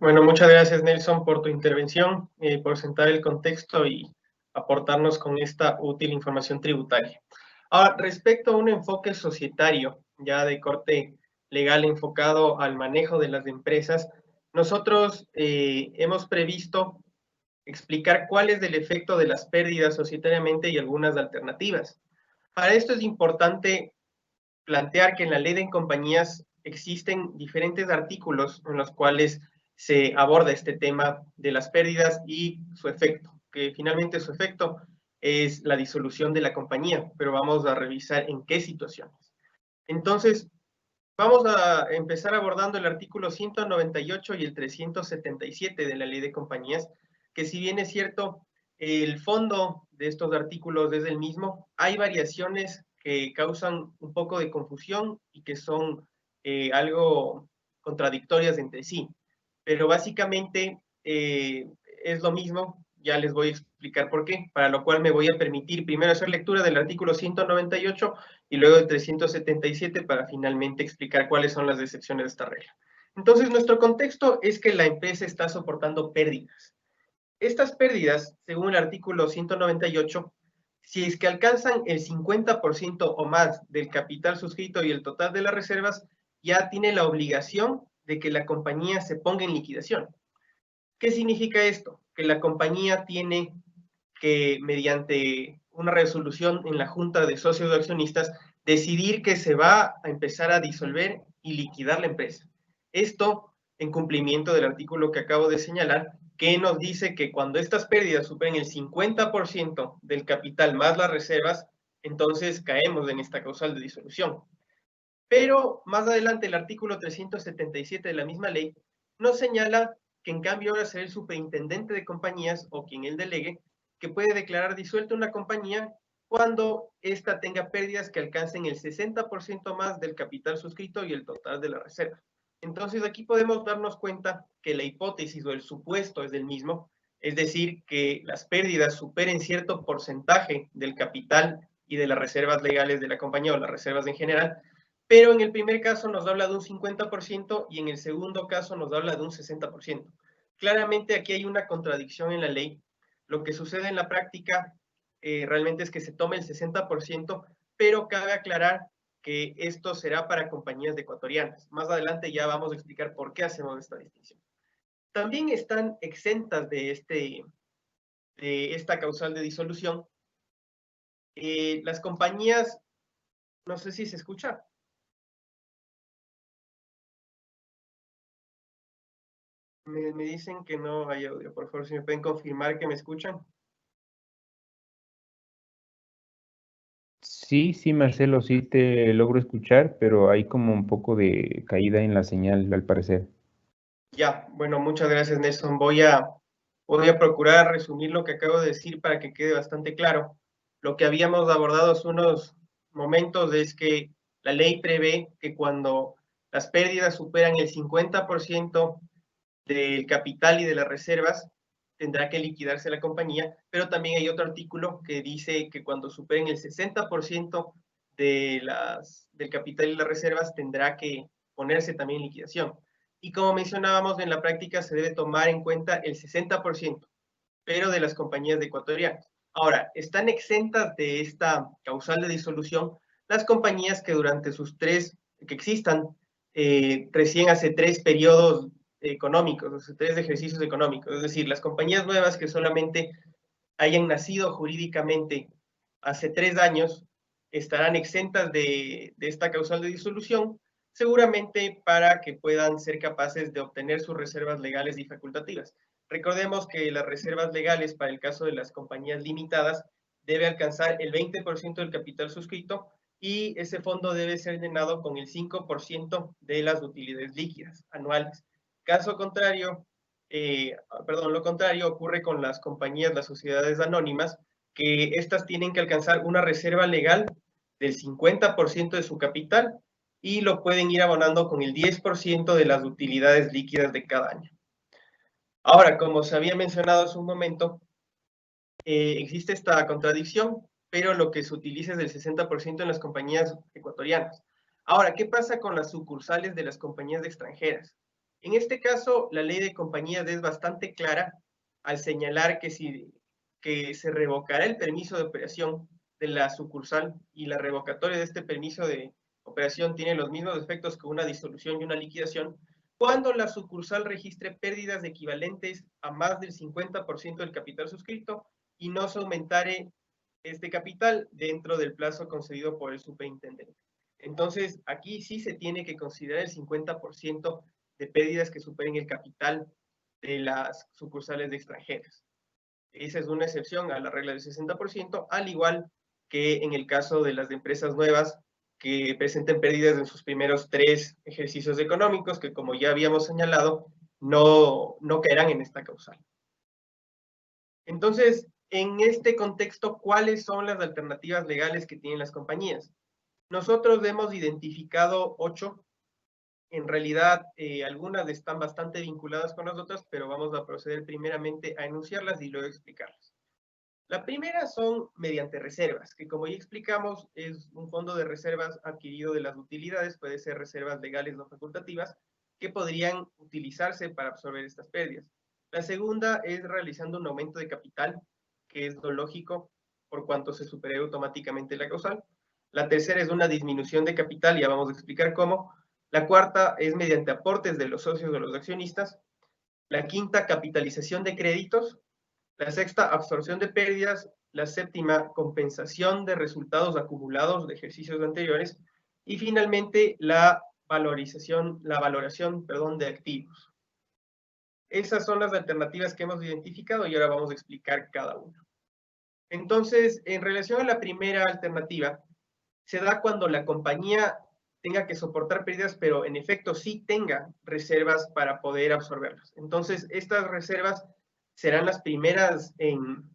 Bueno, muchas gracias, Nelson, por tu intervención, por sentar el contexto y aportarnos con esta útil información tributaria. Ahora, respecto a un enfoque societario, ya de corte legal enfocado al manejo de las empresas, nosotros hemos previsto explicar cuál es el efecto de las pérdidas societariamente y algunas alternativas. Para esto es importante plantear que en la ley de compañías existen diferentes artículos en los cuales se aborda este tema de las pérdidas y su efecto, que finalmente su efecto es la disolución de la compañía, pero vamos a revisar en qué situaciones. Entonces, vamos a empezar abordando el artículo 198 y el 377 de la ley de compañías, que si bien es cierto, el fondo de estos artículos es el mismo, hay variaciones que causan un poco de confusión y que son algo contradictorias entre sí. Pero básicamente es lo mismo, ya les voy a explicar por qué, para lo cual me voy a permitir primero hacer lectura del artículo 198 y luego del 377 para finalmente explicar cuáles son las excepciones de esta regla. Entonces, nuestro contexto es que la empresa está soportando pérdidas. Estas pérdidas, según el artículo 198, si es que alcanzan el 50% o más del capital suscrito y el total de las reservas, ya tiene la obligación de que la compañía se ponga en liquidación. ¿Qué significa esto? Que la compañía tiene que, mediante una resolución en la Junta de Socios de Accionistas, decidir que se va a empezar a disolver y liquidar la empresa. Esto en cumplimiento del artículo que acabo de señalar, que nos dice que cuando estas pérdidas superen el 50% del capital más las reservas, entonces caemos en esta causal de disolución. Pero más adelante el artículo 377 de la misma ley nos señala que en cambio ahora será el superintendente de compañías o quien él delegue que puede declarar disuelta una compañía cuando ésta tenga pérdidas que alcancen el 60% más del capital suscrito y el total de la reserva. Entonces aquí podemos darnos cuenta que la hipótesis o el supuesto es el mismo, es decir, que las pérdidas superen cierto porcentaje del capital y de las reservas legales de la compañía o las reservas en general, pero en el primer caso nos habla de un 50% y en el segundo caso nos habla de un 60%. Claramente aquí hay una contradicción en la ley. Lo que sucede en la práctica realmente es que se tome el 60%, pero cabe aclarar que esto será para compañías ecuatorianas. Más adelante ya vamos a explicar por qué hacemos esta distinción. También están exentas de esta causal de disolución las compañías, no sé si se escucha. Me dicen que no hay audio. Por favor, si me pueden confirmar que me escuchan. Sí, sí, Marcelo, sí te logro escuchar, pero hay como un poco de caída en la señal, al parecer. Ya, bueno, muchas gracias, Nelson. Voy a procurar resumir lo que acabo de decir para que quede bastante claro. Lo que habíamos abordado hace unos momentos es que la ley prevé que cuando las pérdidas superan el 50% del capital y de las reservas, tendrá que liquidarse la compañía, pero también hay otro artículo que dice que cuando superen el 60% del capital y las reservas, tendrá que ponerse también en liquidación. Y como mencionábamos, en la práctica se debe tomar en cuenta el 60%, pero de las compañías ecuatorianas. Ahora, están exentas de esta causal de disolución las compañías que durante que existan recién hace 3 periodos económicos, hace 3 ejercicios económicos, es decir, las compañías nuevas que solamente hayan nacido jurídicamente hace 3 años estarán exentas de esta causal de disolución, seguramente para que puedan ser capaces de obtener sus reservas legales y facultativas. Recordemos que las reservas legales para el caso de las compañías limitadas debe alcanzar el 20% del capital suscrito y ese fondo debe ser llenado con el 5% de las utilidades líquidas anuales. Caso contrario, lo contrario ocurre con las compañías, las sociedades anónimas, que estas tienen que alcanzar una reserva legal del 50% de su capital y lo pueden ir abonando con el 10% de las utilidades líquidas de cada año. Ahora, como se había mencionado hace un momento, existe esta contradicción, pero lo que se utiliza es el 60% en las compañías ecuatorianas. Ahora, ¿qué pasa con las sucursales de las compañías extranjeras? En este caso, la ley de compañías es bastante clara al señalar que se revocará el permiso de operación de la sucursal y la revocatoria de este permiso de operación tiene los mismos efectos que una disolución y una liquidación cuando la sucursal registre pérdidas equivalentes a más del 50% del capital suscrito y no se aumentare este capital dentro del plazo concedido por el superintendente. Entonces, aquí sí se tiene que considerar el 50% de pérdidas que superen el capital de las sucursales de extranjeras. Esa es una excepción a la regla del 60%, al igual que en el caso de las empresas nuevas que presenten pérdidas en sus primeros 3 ejercicios económicos, que como ya habíamos señalado, no caerán en esta causal. Entonces, en este contexto, ¿cuáles son las alternativas legales que tienen las compañías? Nosotros hemos identificado 8. En realidad, algunas están bastante vinculadas con las otras, pero vamos a proceder primeramente a enunciarlas y luego explicarlas. La primera son mediante reservas, que como ya explicamos, es un fondo de reservas adquirido de las utilidades, puede ser reservas legales o facultativas, que podrían utilizarse para absorber estas pérdidas. La segunda es realizando un aumento de capital, que es lo lógico por cuanto se supere automáticamente la causal. La tercera es una disminución de capital, ya vamos a explicar cómo. La cuarta es mediante aportes de los socios o los accionistas. La quinta, capitalización de créditos. La sexta, absorción de pérdidas. La séptima, compensación de resultados acumulados de ejercicios anteriores. Y finalmente, la valoración, de activos. Esas son las alternativas que hemos identificado y ahora vamos a explicar cada una. Entonces, en relación a la primera alternativa, se da cuando la compañía tenga que soportar pérdidas, pero en efecto sí tenga reservas para poder absorberlas. Entonces, estas reservas serán las primeras en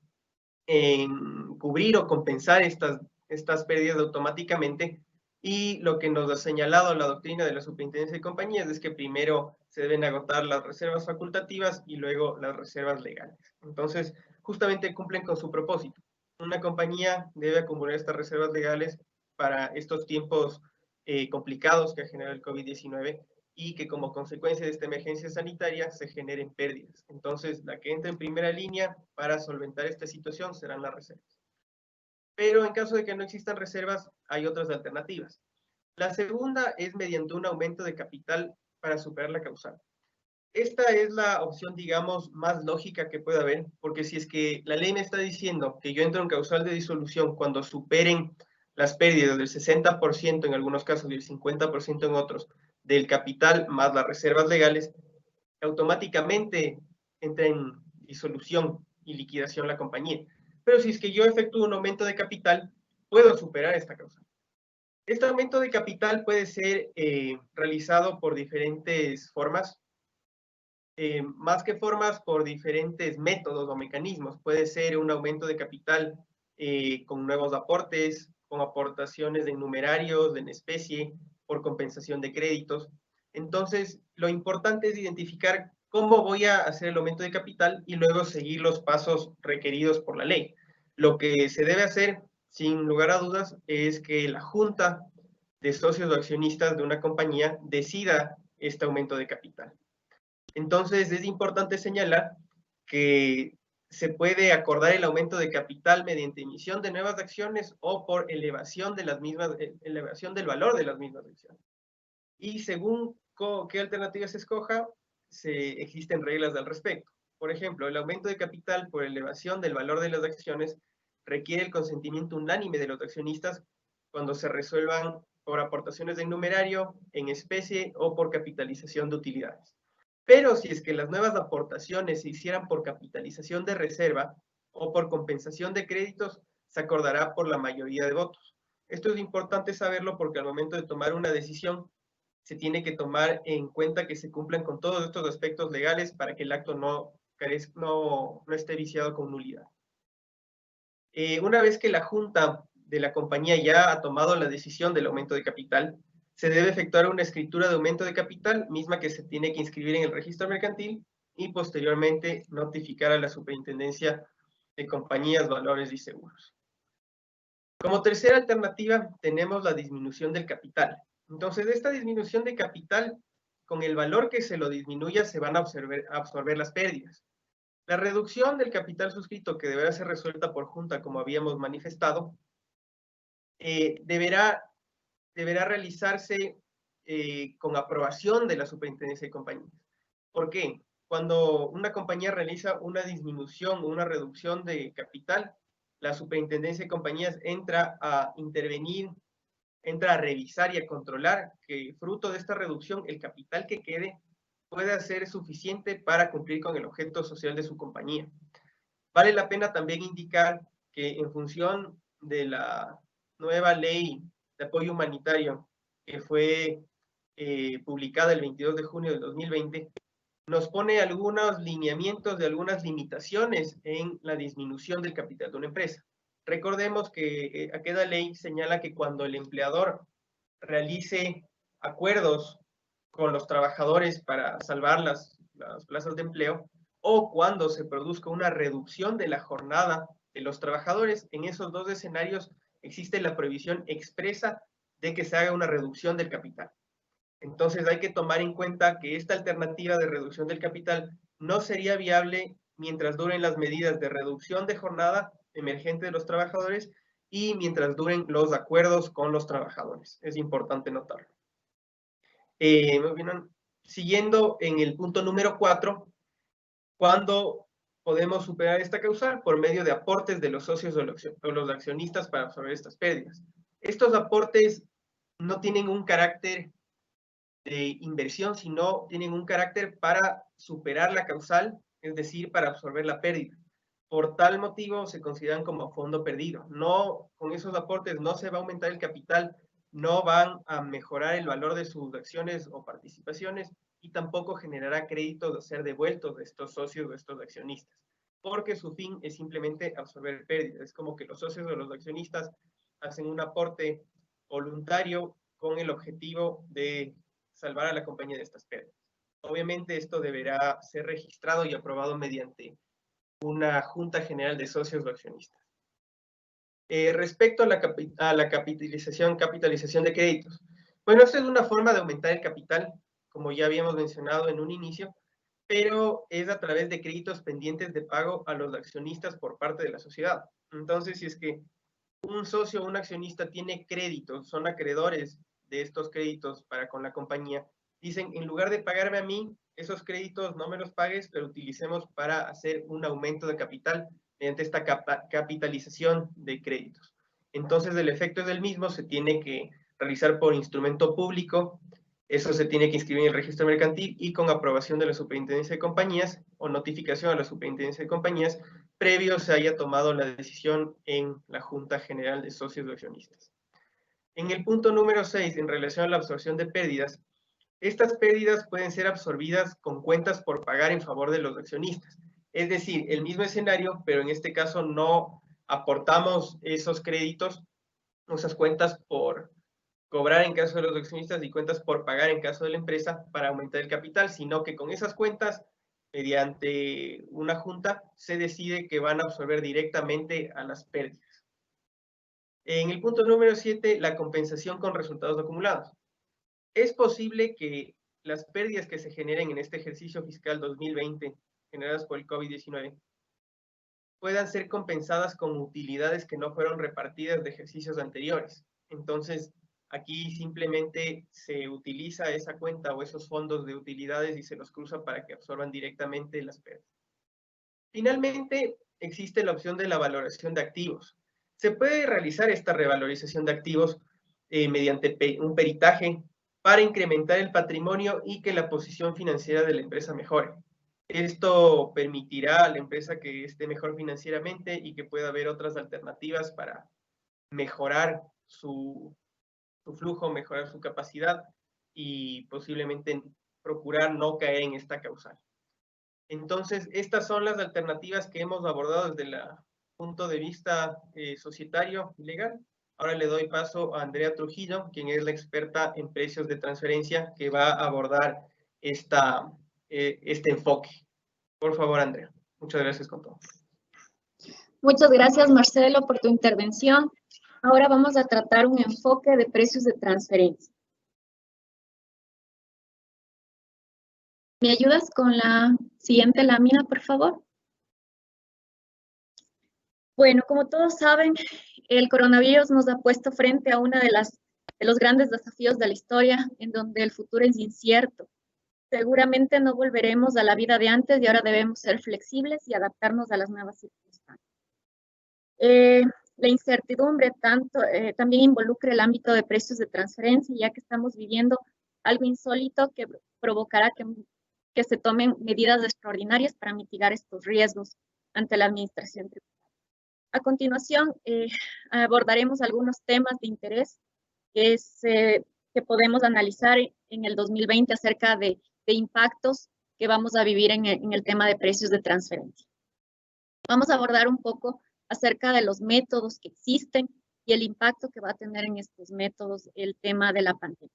cubrir o compensar estas pérdidas automáticamente. Y lo que nos ha señalado la doctrina de la Superintendencia de Compañías es que primero se deben agotar las reservas facultativas y luego las reservas legales. Entonces, justamente cumplen con su propósito. Una compañía debe acumular estas reservas legales para estos tiempos complicados que ha generado el COVID-19 y que como consecuencia de esta emergencia sanitaria se generen pérdidas. Entonces, la que entra en primera línea para solventar esta situación serán las reservas. Pero en caso de que no existan reservas, hay otras alternativas. La segunda es mediante un aumento de capital para superar la causal. Esta es la opción, digamos, más lógica que puede haber, porque si es que la ley me está diciendo que yo entro en causal de disolución cuando superen las pérdidas del 60% en algunos casos y el 50% en otros del capital más las reservas legales, automáticamente entra en disolución y liquidación la compañía. Pero si es que yo efectúo un aumento de capital, puedo superar esta causa. Este aumento de capital puede ser realizado por diferentes formas, más que formas, por diferentes métodos o mecanismos. Puede ser un aumento de capital con nuevos aportes, con aportaciones de numerarios, en especie, por compensación de créditos. Entonces, lo importante es identificar cómo voy a hacer el aumento de capital y luego seguir los pasos requeridos por la ley. Lo que se debe hacer, sin lugar a dudas, es que la junta de socios o accionistas de una compañía decida este aumento de capital. Entonces, es importante señalar que se puede acordar el aumento de capital mediante emisión de nuevas acciones o por elevación de las mismas, elevación del valor de las mismas acciones. Y según qué alternativa se escoja, existen reglas al respecto. Por ejemplo, el aumento de capital por elevación del valor de las acciones requiere el consentimiento unánime de los accionistas cuando se resuelvan por aportaciones de numerario, en especie o por capitalización de utilidades. Pero si es que las nuevas aportaciones se hicieran por capitalización de reserva o por compensación de créditos, se acordará por la mayoría de votos. Esto es importante saberlo porque al momento de tomar una decisión, se tiene que tomar en cuenta que se cumplan con todos estos aspectos legales para que el acto no esté viciado con nulidad. Una vez que la junta de la compañía ya ha tomado la decisión del aumento de capital, se debe efectuar una escritura de aumento de capital, misma que se tiene que inscribir en el registro mercantil y posteriormente notificar a la Superintendencia de Compañías, Valores y Seguros. Como tercera alternativa, tenemos la disminución del capital. Entonces, esta disminución de capital, con el valor que se lo disminuya, se van a absorber las pérdidas. La reducción del capital suscrito, que deberá ser resuelta por junta, como habíamos manifestado, deberá realizarse con aprobación de la Superintendencia de Compañías. ¿Por qué? Cuando una compañía realiza una disminución o una reducción de capital, la Superintendencia de Compañías entra a intervenir, entra a revisar y a controlar que fruto de esta reducción, el capital que quede pueda ser suficiente para cumplir con el objeto social de su compañía. Vale la pena también indicar que en función de la nueva ley de apoyo humanitario que fue publicada el 22 de junio del 2020, nos pone algunos lineamientos de algunas limitaciones en la disminución del capital de una empresa. Recordemos que aquella ley señala que cuando el empleador realice acuerdos con los trabajadores para salvar las plazas de empleo, o cuando se produzca una reducción de la jornada de los trabajadores, en esos dos escenarios existe la prohibición expresa de que se haga una reducción del capital. Entonces hay que tomar en cuenta que esta alternativa de reducción del capital no sería viable mientras duren las medidas de reducción de jornada emergente de los trabajadores y mientras duren los acuerdos con los trabajadores. Es importante notarlo. Siguiendo en el punto número 4, ¿cuándo podemos superar esta causal? Por medio de aportes de los socios o los accionistas para absorber estas pérdidas. Estos aportes no tienen un carácter de inversión, sino tienen un carácter para superar la causal, es decir, para absorber la pérdida. Por tal motivo se consideran como fondo perdido. No, con esos aportes no se va a aumentar el capital, no van a mejorar el valor de sus acciones o participaciones y tampoco generará créditos a ser devueltos de estos socios o de estos accionistas, porque su fin es simplemente absorber pérdidas. Es como que los socios o los accionistas hacen un aporte voluntario con el objetivo de salvar a la compañía de estas pérdidas. Obviamente esto deberá ser registrado y aprobado mediante una junta general de socios o accionistas. Respecto a la capitalización de créditos. Bueno, esta es una forma de aumentar el capital, como ya habíamos mencionado en un inicio, pero es a través de créditos pendientes de pago a los accionistas por parte de la sociedad. Entonces, si es que un socio o un accionista tiene créditos, son acreedores de estos créditos para con la compañía, dicen, en lugar de pagarme a mí, esos créditos no me los pagues, pero utilicemos para hacer un aumento de capital mediante esta capitalización de créditos. Entonces, el efecto es el mismo, se tiene que realizar por instrumento público Eso se tiene que inscribir en el registro mercantil y con aprobación de la Superintendencia de Compañías o notificación a la Superintendencia de Compañías, previo se haya tomado la decisión en la Junta General de Socios o Accionistas. En el punto número 6, en relación a la absorción de pérdidas, estas pérdidas pueden ser absorbidas con cuentas por pagar en favor de los accionistas. Es decir, el mismo escenario, pero en este caso no aportamos esos créditos, esas cuentas por cobrar en caso de los accionistas y cuentas por pagar en caso de la empresa para aumentar el capital, sino que con esas cuentas, mediante una junta, se decide que van a absorber directamente a las pérdidas. En el punto número 7, la compensación con resultados acumulados. Es posible que las pérdidas que se generen en este ejercicio fiscal 2020, generadas por el COVID-19, puedan ser compensadas con utilidades que no fueron repartidas de ejercicios anteriores. Entonces, aquí simplemente se utiliza esa cuenta o esos fondos de utilidades y se los cruza para que absorban directamente las pérdidas. Finalmente, existe la opción de la valoración de activos. Se puede realizar esta revalorización de activos mediante un peritaje para incrementar el patrimonio y que la posición financiera de la empresa mejore. Esto permitirá a la empresa que esté mejor financieramente y que pueda haber otras alternativas para mejorar su flujo, mejorar su capacidad y posiblemente procurar no caer en esta causal. Entonces, estas son las alternativas que hemos abordado desde el punto de vista societario y legal. Ahora le doy paso a Andrea Trujillo, quien es la experta en precios de transferencia, que va a abordar este enfoque. Por favor, Andrea. Muchas gracias con todo. Muchas gracias, Marcelo, por tu intervención. Ahora vamos a tratar un enfoque de precios de transferencia. ¿Me ayudas con la siguiente lámina, por favor? Bueno, como todos saben, el coronavirus nos ha puesto frente a uno de los grandes desafíos de la historia, en donde el futuro es incierto. Seguramente no volveremos a la vida de antes y ahora debemos ser flexibles y adaptarnos a las nuevas circunstancias. La incertidumbre también involucra el ámbito de precios de transferencia, ya que estamos viviendo algo insólito que provocará que se tomen medidas extraordinarias para mitigar estos riesgos ante la administración tributaria. A continuación, abordaremos algunos temas de interés que podemos analizar en el 2020 acerca de impactos que vamos a vivir en el tema de precios de transferencia. Vamos a abordar un poco acerca de los métodos que existen y el impacto que va a tener en estos métodos el tema de la pandemia.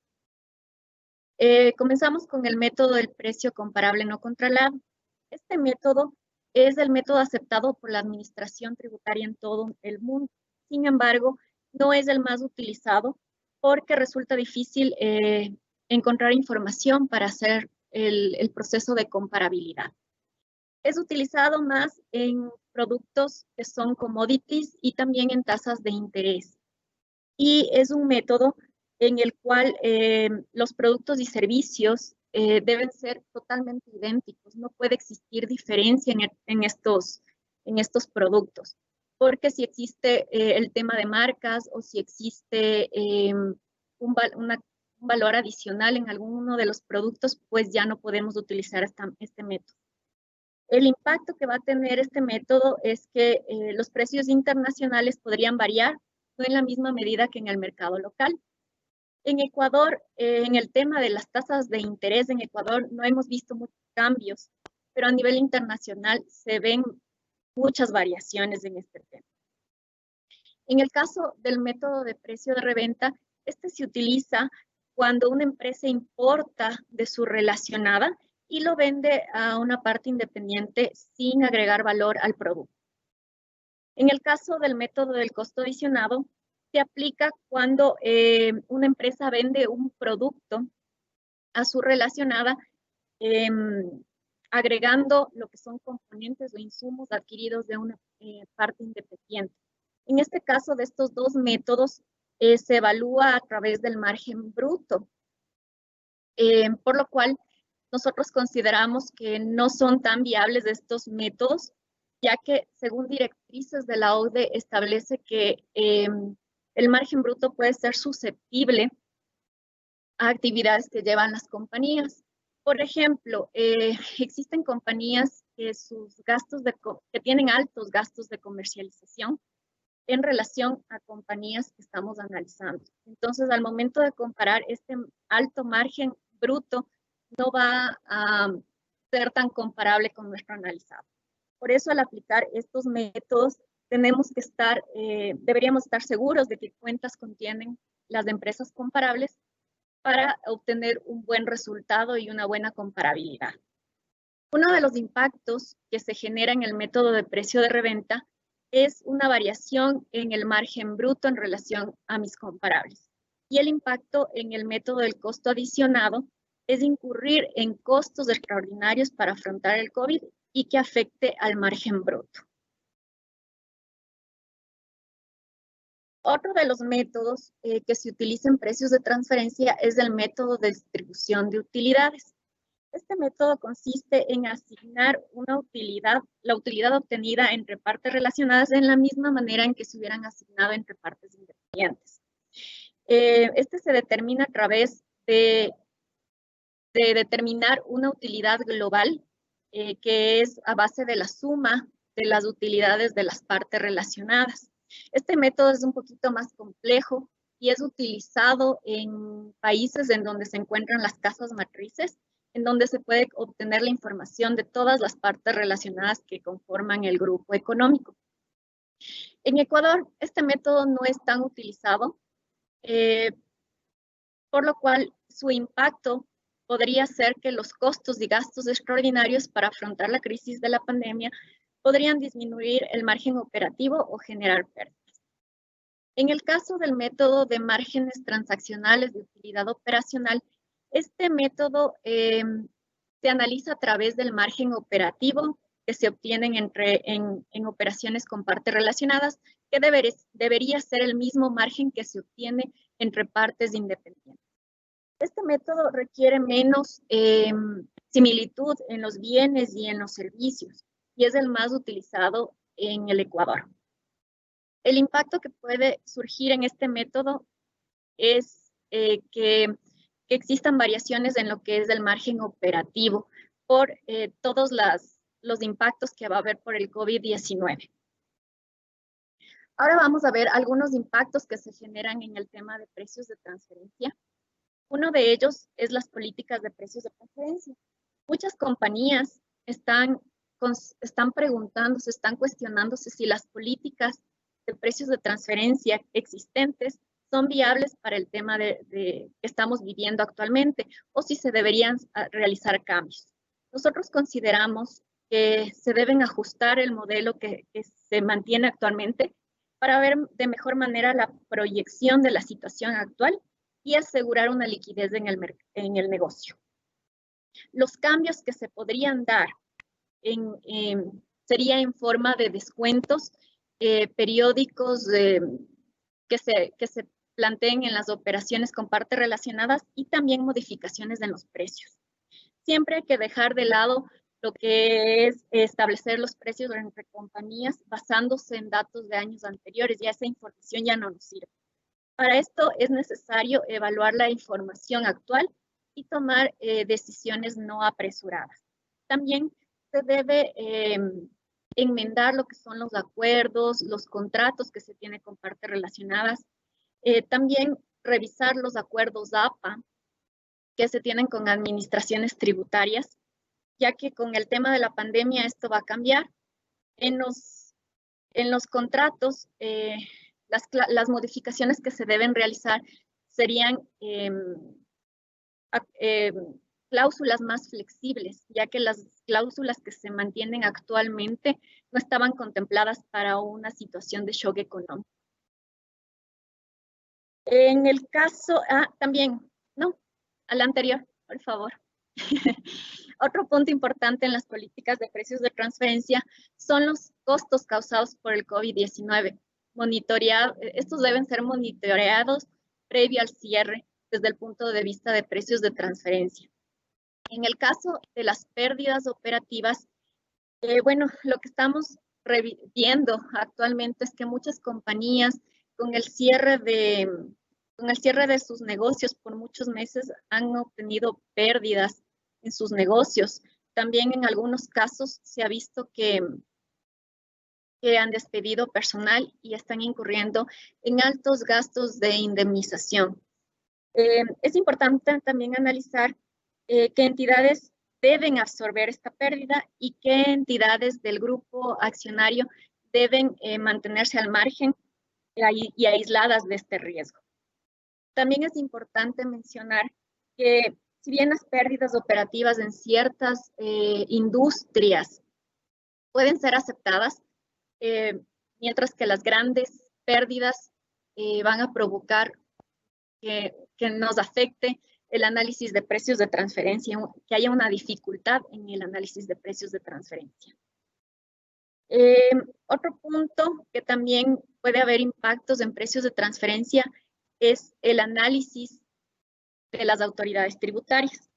Comenzamos con el método del precio comparable no controlado. Este método es el método aceptado por la administración tributaria en todo el mundo. Sin embargo, no es el más utilizado porque resulta difícil encontrar información para hacer el proceso de comparabilidad. Es utilizado más en productos que son commodities y también en tasas de interés. Y es un método en el cual los productos y servicios deben ser totalmente idénticos. No puede existir diferencia en estos productos. Porque si existe el tema de marcas o si existe un valor adicional en alguno de los productos, pues ya no podemos utilizar este método. El impacto que va a tener este método es que los precios internacionales podrían variar, no en la misma medida que en el mercado local. En Ecuador, en el tema de las tasas de interés en Ecuador, no hemos visto muchos cambios, pero a nivel internacional se ven muchas variaciones en este tema. En el caso del método de precio de reventa, este se utiliza cuando una empresa importa de su relacionada y lo vende a una parte independiente sin agregar valor al producto. En el caso del método del costo adicionado, se aplica cuando una empresa vende un producto a su relacionada, agregando lo que son componentes o insumos adquiridos de una parte independiente. En este caso, de estos dos métodos, se evalúa a través del margen bruto, por lo cual nosotros consideramos que no son tan viables estos métodos, ya que según directrices de la OCDE establece que el margen bruto puede ser susceptible actividades que llevan las compañías. Por ejemplo, existen compañías que que tienen altos gastos de comercialización en relación a compañías que estamos analizando. Entonces, al momento de comparar, este alto margen bruto no va a ser tan comparable con nuestro analizado. Por eso, al aplicar estos métodos, deberíamos estar seguros de que cuentas contienen las empresas comparables para obtener un buen resultado y una buena comparabilidad. Uno de los impactos que se genera en el método de precio de reventa es una variación en el margen bruto en relación a mis comparables. Y el impacto en el método del costo adicionado es incurrir en costos extraordinarios para afrontar el COVID y que afecte al margen bruto. Otro de los métodos que se utiliza en precios de transferencia es el método de distribución de utilidades. Este método consiste en asignar la utilidad obtenida entre partes relacionadas en la misma manera en que se hubieran asignado entre partes independientes. Este se determina a través de determinar una utilidad global que es a base de la suma de las utilidades de las partes relacionadas. Este método es un poquito más complejo y es utilizado en países en donde se encuentran las casas matrices, en donde se puede obtener la información de todas las partes relacionadas que conforman el grupo económico. En Ecuador, este método no es tan utilizado, por lo cual su impacto podría ser que los costos y gastos extraordinarios para afrontar la crisis de la pandemia podrían disminuir el margen operativo o generar pérdidas. En el caso del método de márgenes transaccionales de utilidad operacional, este método se analiza a través del margen operativo que se obtienen en operaciones con partes relacionadas, que debería ser el mismo margen que se obtiene entre partes independientes. Este método requiere menos similitud en los bienes y en los servicios, y es el más utilizado en el Ecuador. El impacto que puede surgir en este método es que existan variaciones en lo que es el margen operativo por todos los impactos que va a haber por el COVID-19. Ahora vamos a ver algunos impactos que se generan en el tema de precios de transferencia. Uno de ellos es las políticas de precios de transferencia. Muchas compañías están preguntándose, están cuestionándose si las políticas de precios de transferencia existentes son viables para el tema que estamos viviendo actualmente o si se deberían realizar cambios. Nosotros consideramos que se deben ajustar el modelo que se mantiene actualmente para ver de mejor manera la proyección de la situación actual y asegurar una liquidez en el negocio. Los cambios que se podrían dar sería en forma de descuentos periódicos que se planteen en las operaciones con partes relacionadas y también modificaciones en los precios. Siempre hay que dejar de lado lo que es establecer los precios entre compañías basándose en datos de años anteriores, ya esa información ya no nos sirve. Para esto es necesario evaluar la información actual y tomar decisiones no apresuradas. También se debe enmendar lo que son los acuerdos, los contratos que se tienen con partes relacionadas. También revisar los acuerdos APA que se tienen con administraciones tributarias, ya que con el tema de la pandemia esto va a cambiar. En los contratos, las modificaciones que se deben realizar serían cláusulas más flexibles, ya que las cláusulas que se mantienen actualmente no estaban contempladas para una situación de shock económico. En el caso, también, no, al anterior, por favor. Otro punto importante en las políticas de precios de transferencia son los costos causados por el COVID-19. Estos deben ser monitoreados previo al cierre desde el punto de vista de precios de transferencia. En el caso de las pérdidas operativas, bueno, lo que estamos viendo actualmente es que muchas compañías con el cierre Con el cierre de sus negocios por muchos meses han obtenido pérdidas en sus negocios. También en algunos casos se ha visto que han despedido personal y están incurriendo en altos gastos de indemnización. Es importante también analizar qué entidades deben absorber esta pérdida y qué entidades del grupo accionario deben mantenerse al margen y aisladas de este riesgo. También es importante mencionar que si bien las pérdidas operativas en ciertas industrias pueden ser aceptadas, mientras que las grandes pérdidas van a provocar que nos afecte el análisis de precios de transferencia, que haya una dificultad en el análisis de precios de transferencia. Otro punto que también puede haber impactos en precios de transferencia es el análisis de las autoridades tributarias.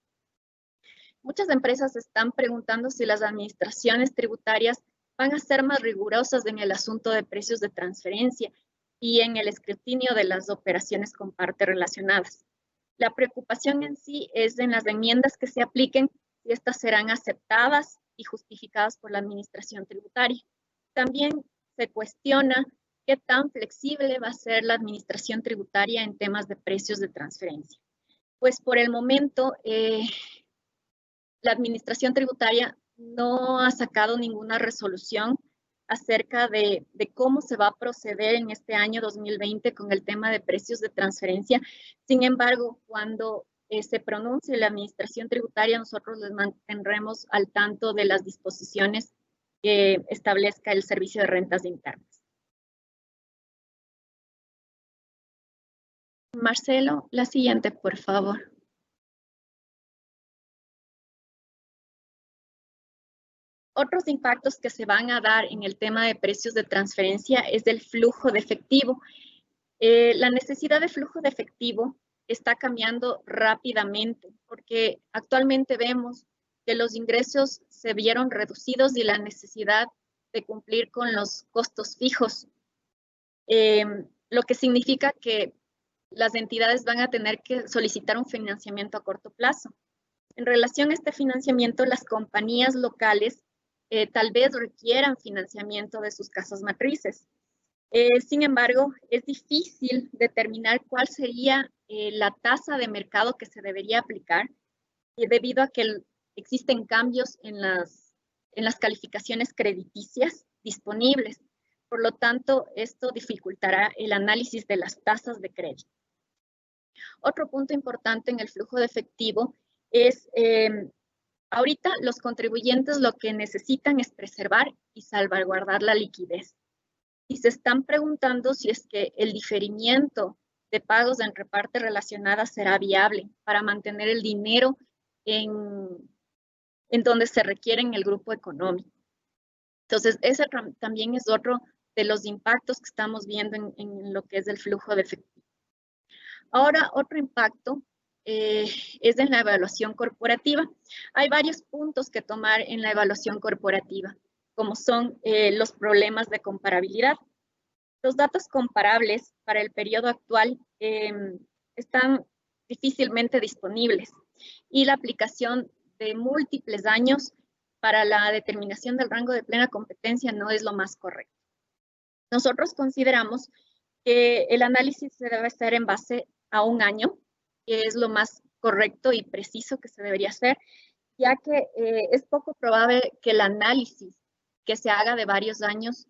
Muchas empresas están preguntando si las administraciones tributarias van a ser más rigurosas en el asunto de precios de transferencia y en el escrutinio de las operaciones con partes relacionadas. La preocupación en sí es en las enmiendas que se apliquen, si estas serán aceptadas y justificadas por la administración tributaria. También se cuestiona qué tan flexible va a ser la administración tributaria en temas de precios de transferencia. Pues por el momento, la administración tributaria no ha sacado ninguna resolución acerca de cómo se va a proceder en este año 2020 con el tema de precios de transferencia. Sin embargo, cuando se pronuncie la administración tributaria, nosotros les mantendremos al tanto de las disposiciones que establezca el Servicio de Rentas Internas. Marcelo, la siguiente, por favor. Otros impactos que se van a dar en el tema de precios de transferencia es del flujo de efectivo. La necesidad de flujo de efectivo está cambiando rápidamente porque actualmente vemos que los ingresos se vieron reducidos y la necesidad de cumplir con los costos fijos, lo que significa que las entidades van a tener que solicitar un financiamiento a corto plazo. En relación a este financiamiento, las compañías locales tal vez requieran financiamiento de sus casas matrices. Sin embargo, es difícil determinar cuál sería la tasa de mercado que se debería aplicar debido a que existen cambios en las calificaciones crediticias disponibles. Por lo tanto, esto dificultará el análisis de las tasas de crédito. Otro punto importante en el flujo de efectivo es ahorita los contribuyentes lo que necesitan es preservar y salvaguardar la liquidez. Y se están preguntando si es que el diferimiento de pagos entre partes relacionadas será viable para mantener el dinero en donde se requiere en el grupo económico. Entonces, ese también es otro de los impactos que estamos viendo en lo que es el flujo de efectivo. Ahora, otro impacto es en la evaluación corporativa. Hay varios puntos que tomar en la evaluación corporativa, como son los problemas de comparabilidad. Los datos comparables para el periodo actual están difícilmente disponibles y la aplicación de múltiples años para la determinación del rango de plena competencia no es lo más correcto. Nosotros consideramos que el análisis se debe hacer en base a un año, que es lo más correcto y preciso que se debería hacer, ya que es poco probable que el análisis que se haga de varios años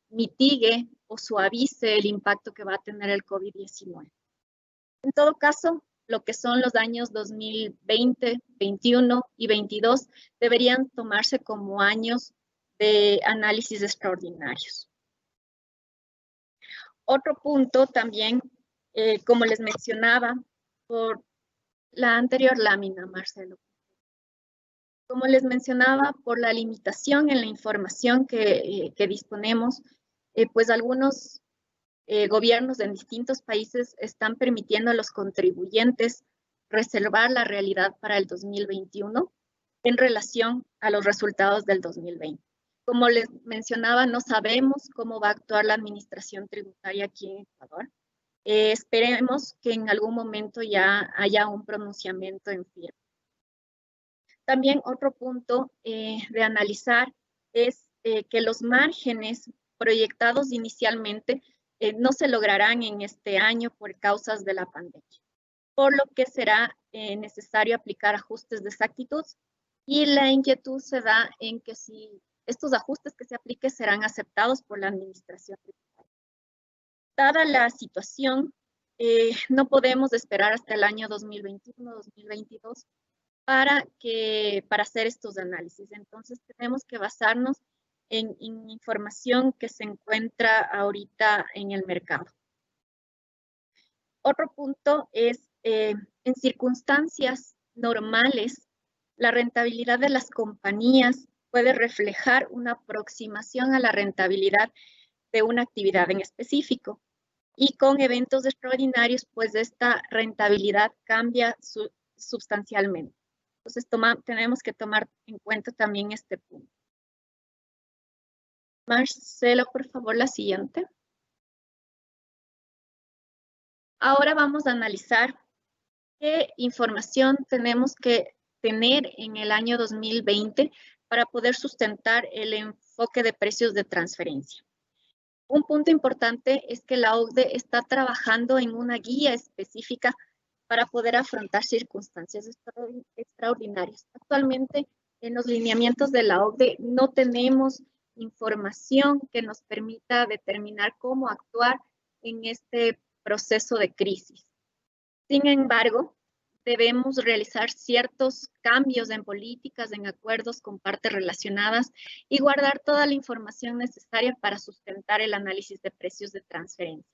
mitigue o suavice el impacto que va a tener el COVID-19. En todo caso, lo que son los años 2020, 21 y 22 deberían tomarse como años de análisis extraordinarios. Otro punto también, como les mencionaba, por la anterior lámina, Marcelo. Como les mencionaba, por la limitación en la información que disponemos, pues algunos gobiernos en distintos países están permitiendo a los contribuyentes reservar la realidad para el 2021 en relación a los resultados del 2020. Como les mencionaba, no sabemos cómo va a actuar la administración tributaria aquí en Ecuador. esperemos que en algún momento ya haya un pronunciamiento en firme. También otro punto de analizar es que los márgenes proyectados inicialmente no se lograrán en este año por causas de la pandemia, por lo que será necesario aplicar ajustes de exactitud, y la inquietud se da en que si estos ajustes que se apliquen serán aceptados por la administración tributaria. Dada la situación, no podemos esperar hasta el año 2021-2022 para hacer estos análisis. Entonces tenemos que basarnos en información que se encuentra ahorita en el mercado. Otro punto es, en circunstancias normales, la rentabilidad de las compañías puede reflejar una aproximación a la rentabilidad de una actividad en específico. Y con eventos extraordinarios, pues esta rentabilidad cambia sustancialmente. Entonces tenemos que tomar en cuenta también este punto. Marcelo, por favor, la siguiente. Ahora vamos a analizar qué información tenemos que tener en el año 2020 para poder sustentar el enfoque de precios de transferencia. Un punto importante es que la OCDE está trabajando en una guía específica para poder afrontar circunstancias extraordinarias. Actualmente, en los lineamientos de la OCDE no tenemos información que nos permita determinar cómo actuar en este proceso de crisis. Sin embargo, debemos realizar ciertos cambios en políticas, en acuerdos con partes relacionadas y guardar toda la información necesaria para sustentar el análisis de precios de transferencia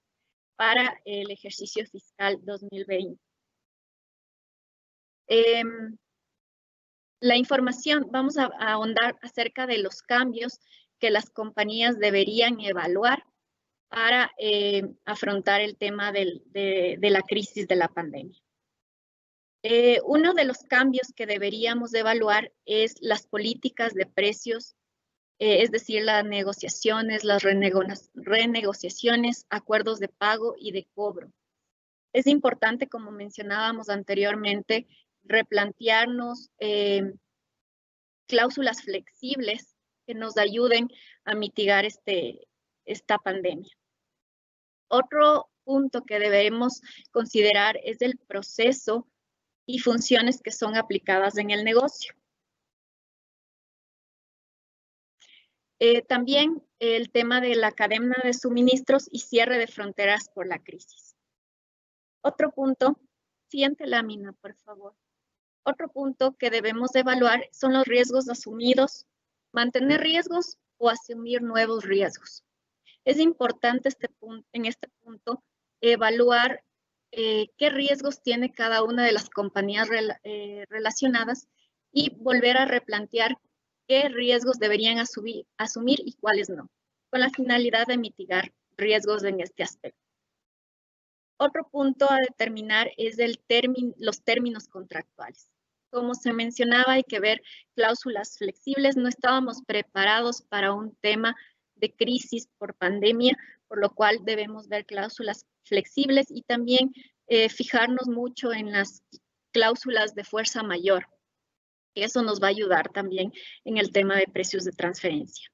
para el ejercicio fiscal 2020. La información, vamos a ahondar acerca de los cambios que las compañías deberían evaluar para afrontar el tema de la crisis de la pandemia. Uno de los cambios que deberíamos evaluar es las políticas de precios, es decir, las negociaciones, las renegociaciones, acuerdos de pago y de cobro. Es importante, como mencionábamos anteriormente, replantearnos cláusulas flexibles que nos ayuden a mitigar esta pandemia. Otro punto que debemos considerar es el proceso y funciones que son aplicadas en el negocio. También el tema de la cadena de suministros y cierre de fronteras por la crisis. Otro punto, siguiente lámina, por favor. Otro punto que debemos evaluar son los riesgos asumidos, mantener riesgos o asumir nuevos riesgos. Es importante en este punto evaluar qué riesgos tiene cada una de las compañías relacionadas y volver a replantear qué riesgos deberían asumir y cuáles no, con la finalidad de mitigar riesgos en este aspecto. Otro punto a determinar es los términos contractuales. Como se mencionaba, hay que ver cláusulas flexibles. No estábamos preparados para un tema de crisis por pandemia, por lo cual debemos ver cláusulas flexibles y también fijarnos mucho en las cláusulas de fuerza mayor. Eso nos va a ayudar también en el tema de precios de transferencia.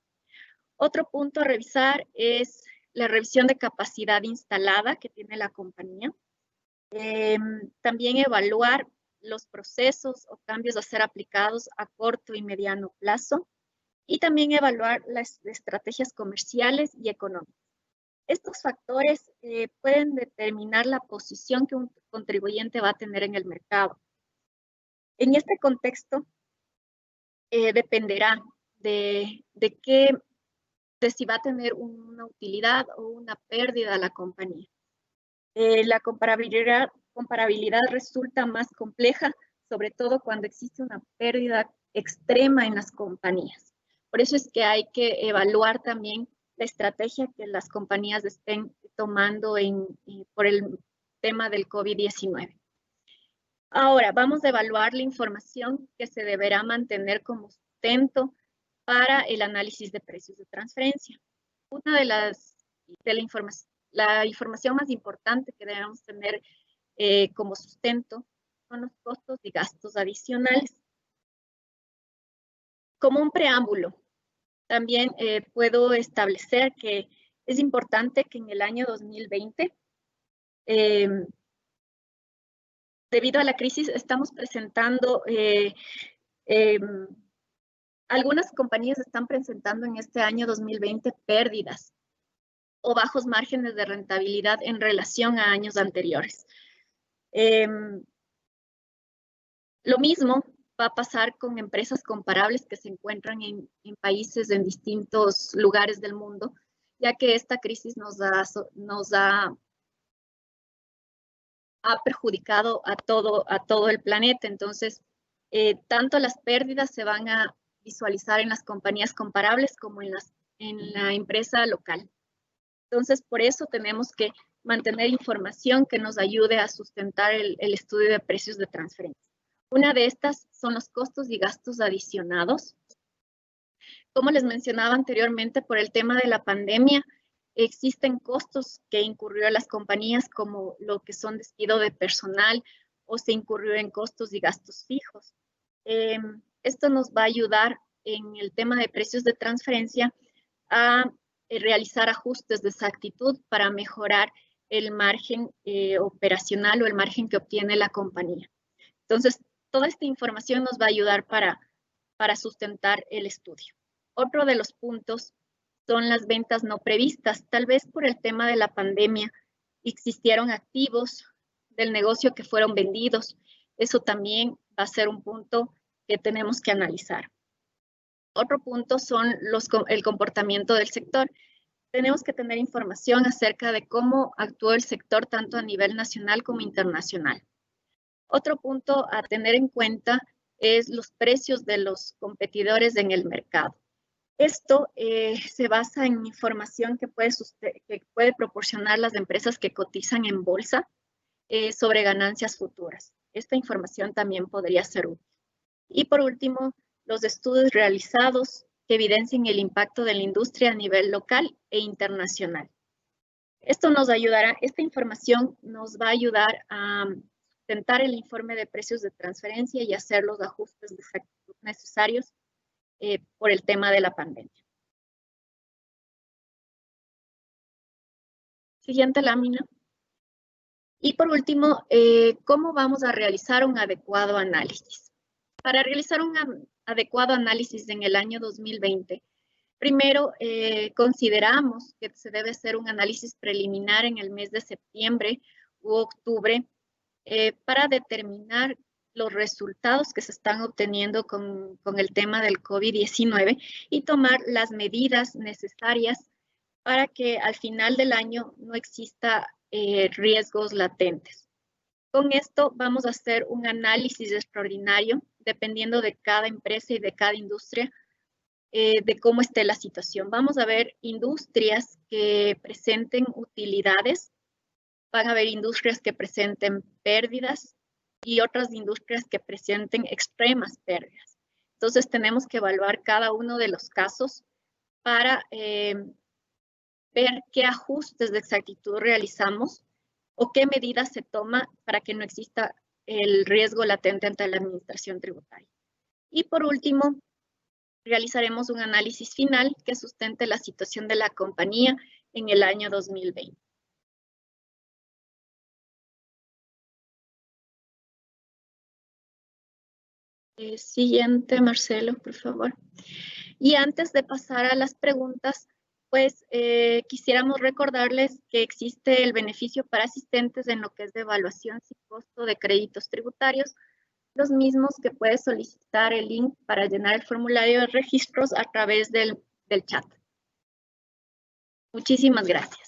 Otro punto a revisar es la revisión de capacidad instalada que tiene la compañía. También evaluar los procesos o cambios a ser aplicados a corto y mediano plazo. Y también evaluar las estrategias comerciales y económicas. Estos factores pueden determinar la posición que un contribuyente va a tener en el mercado. En este contexto, dependerá de si va a tener una utilidad o una pérdida la compañía. La comparabilidad resulta más compleja, sobre todo cuando existe una pérdida extrema en las compañías. Por eso es que hay que evaluar también la estrategia que las compañías estén tomando por el tema del COVID-19. Ahora, vamos a evaluar la información que se deberá mantener como sustento para el análisis de precios de transferencia. Una de la información más importante que debemos tener como sustento son los costos y gastos adicionales. Como un preámbulo, también puedo establecer que es importante que en el año 2020, debido a la crisis, estamos presentando, algunas compañías están presentando en este año 2020 pérdidas o bajos márgenes de rentabilidad en relación a años anteriores. Lo mismo va a pasar con empresas comparables que se encuentran en países en distintos lugares del mundo, ya que esta crisis nos ha perjudicado a todo el planeta. Entonces, tanto las pérdidas se van a visualizar en las compañías comparables como en la empresa local. Entonces, por eso tenemos que mantener información que nos ayude a sustentar el estudio de precios de transferencia. Una de estas son los costos y gastos adicionados. Como les mencionaba anteriormente, por el tema de la pandemia, existen costos que incurrió las compañías como lo que son despido de personal o se incurrió en costos y gastos fijos. Esto nos va a ayudar en el tema de precios de transferencia a realizar ajustes de exactitud para mejorar el margen operacional o el margen que obtiene la compañía. Entonces, toda esta información nos va a ayudar para sustentar el estudio. Otro de los puntos son las ventas no previstas. Tal vez por el tema de la pandemia existieron activos del negocio que fueron vendidos. Eso también va a ser un punto que tenemos que analizar. Otro punto son el comportamiento del sector. Tenemos que tener información acerca de cómo actuó el sector tanto a nivel nacional como internacional. Otro punto a tener en cuenta es los precios de los competidores en el mercado. Esto se basa en información que puede proporcionar las empresas que cotizan en bolsa sobre ganancias futuras. Esta información también podría ser útil. Y por último, los estudios realizados que evidencien el impacto de la industria a nivel local e internacional. Esta información nos va a ayudar a sustentar el informe de precios de transferencia y hacer los ajustes necesarios por el tema de la pandemia. Siguiente lámina. Y por último, ¿cómo vamos a realizar un adecuado análisis? Para realizar un adecuado análisis en el año 2020, primero consideramos que se debe hacer un análisis preliminar en el mes de septiembre u octubre para determinar los resultados que se están obteniendo con el tema del COVID-19 y tomar las medidas necesarias para que al final del año no exista riesgos latentes. Con esto vamos a hacer un análisis extraordinario dependiendo de cada empresa y de cada industria de cómo esté la situación. Vamos a ver industrias que presenten utilidades, van a haber industrias que presenten pérdidas y otras industrias que presenten extremas pérdidas. Entonces tenemos que evaluar cada uno de los casos para ver qué ajustes de exactitud realizamos o qué medidas se toma para que no exista el riesgo latente ante la administración tributaria. Y por último, realizaremos un análisis final que sustente la situación de la compañía en el año 2020. Siguiente, Marcelo, por favor. Y antes de pasar a las preguntas, pues quisiéramos recordarles que existe el beneficio para asistentes en lo que es de evaluación sin costo de créditos tributarios, los mismos que puede solicitar el link para llenar el formulario de registros a través del chat. Muchísimas gracias.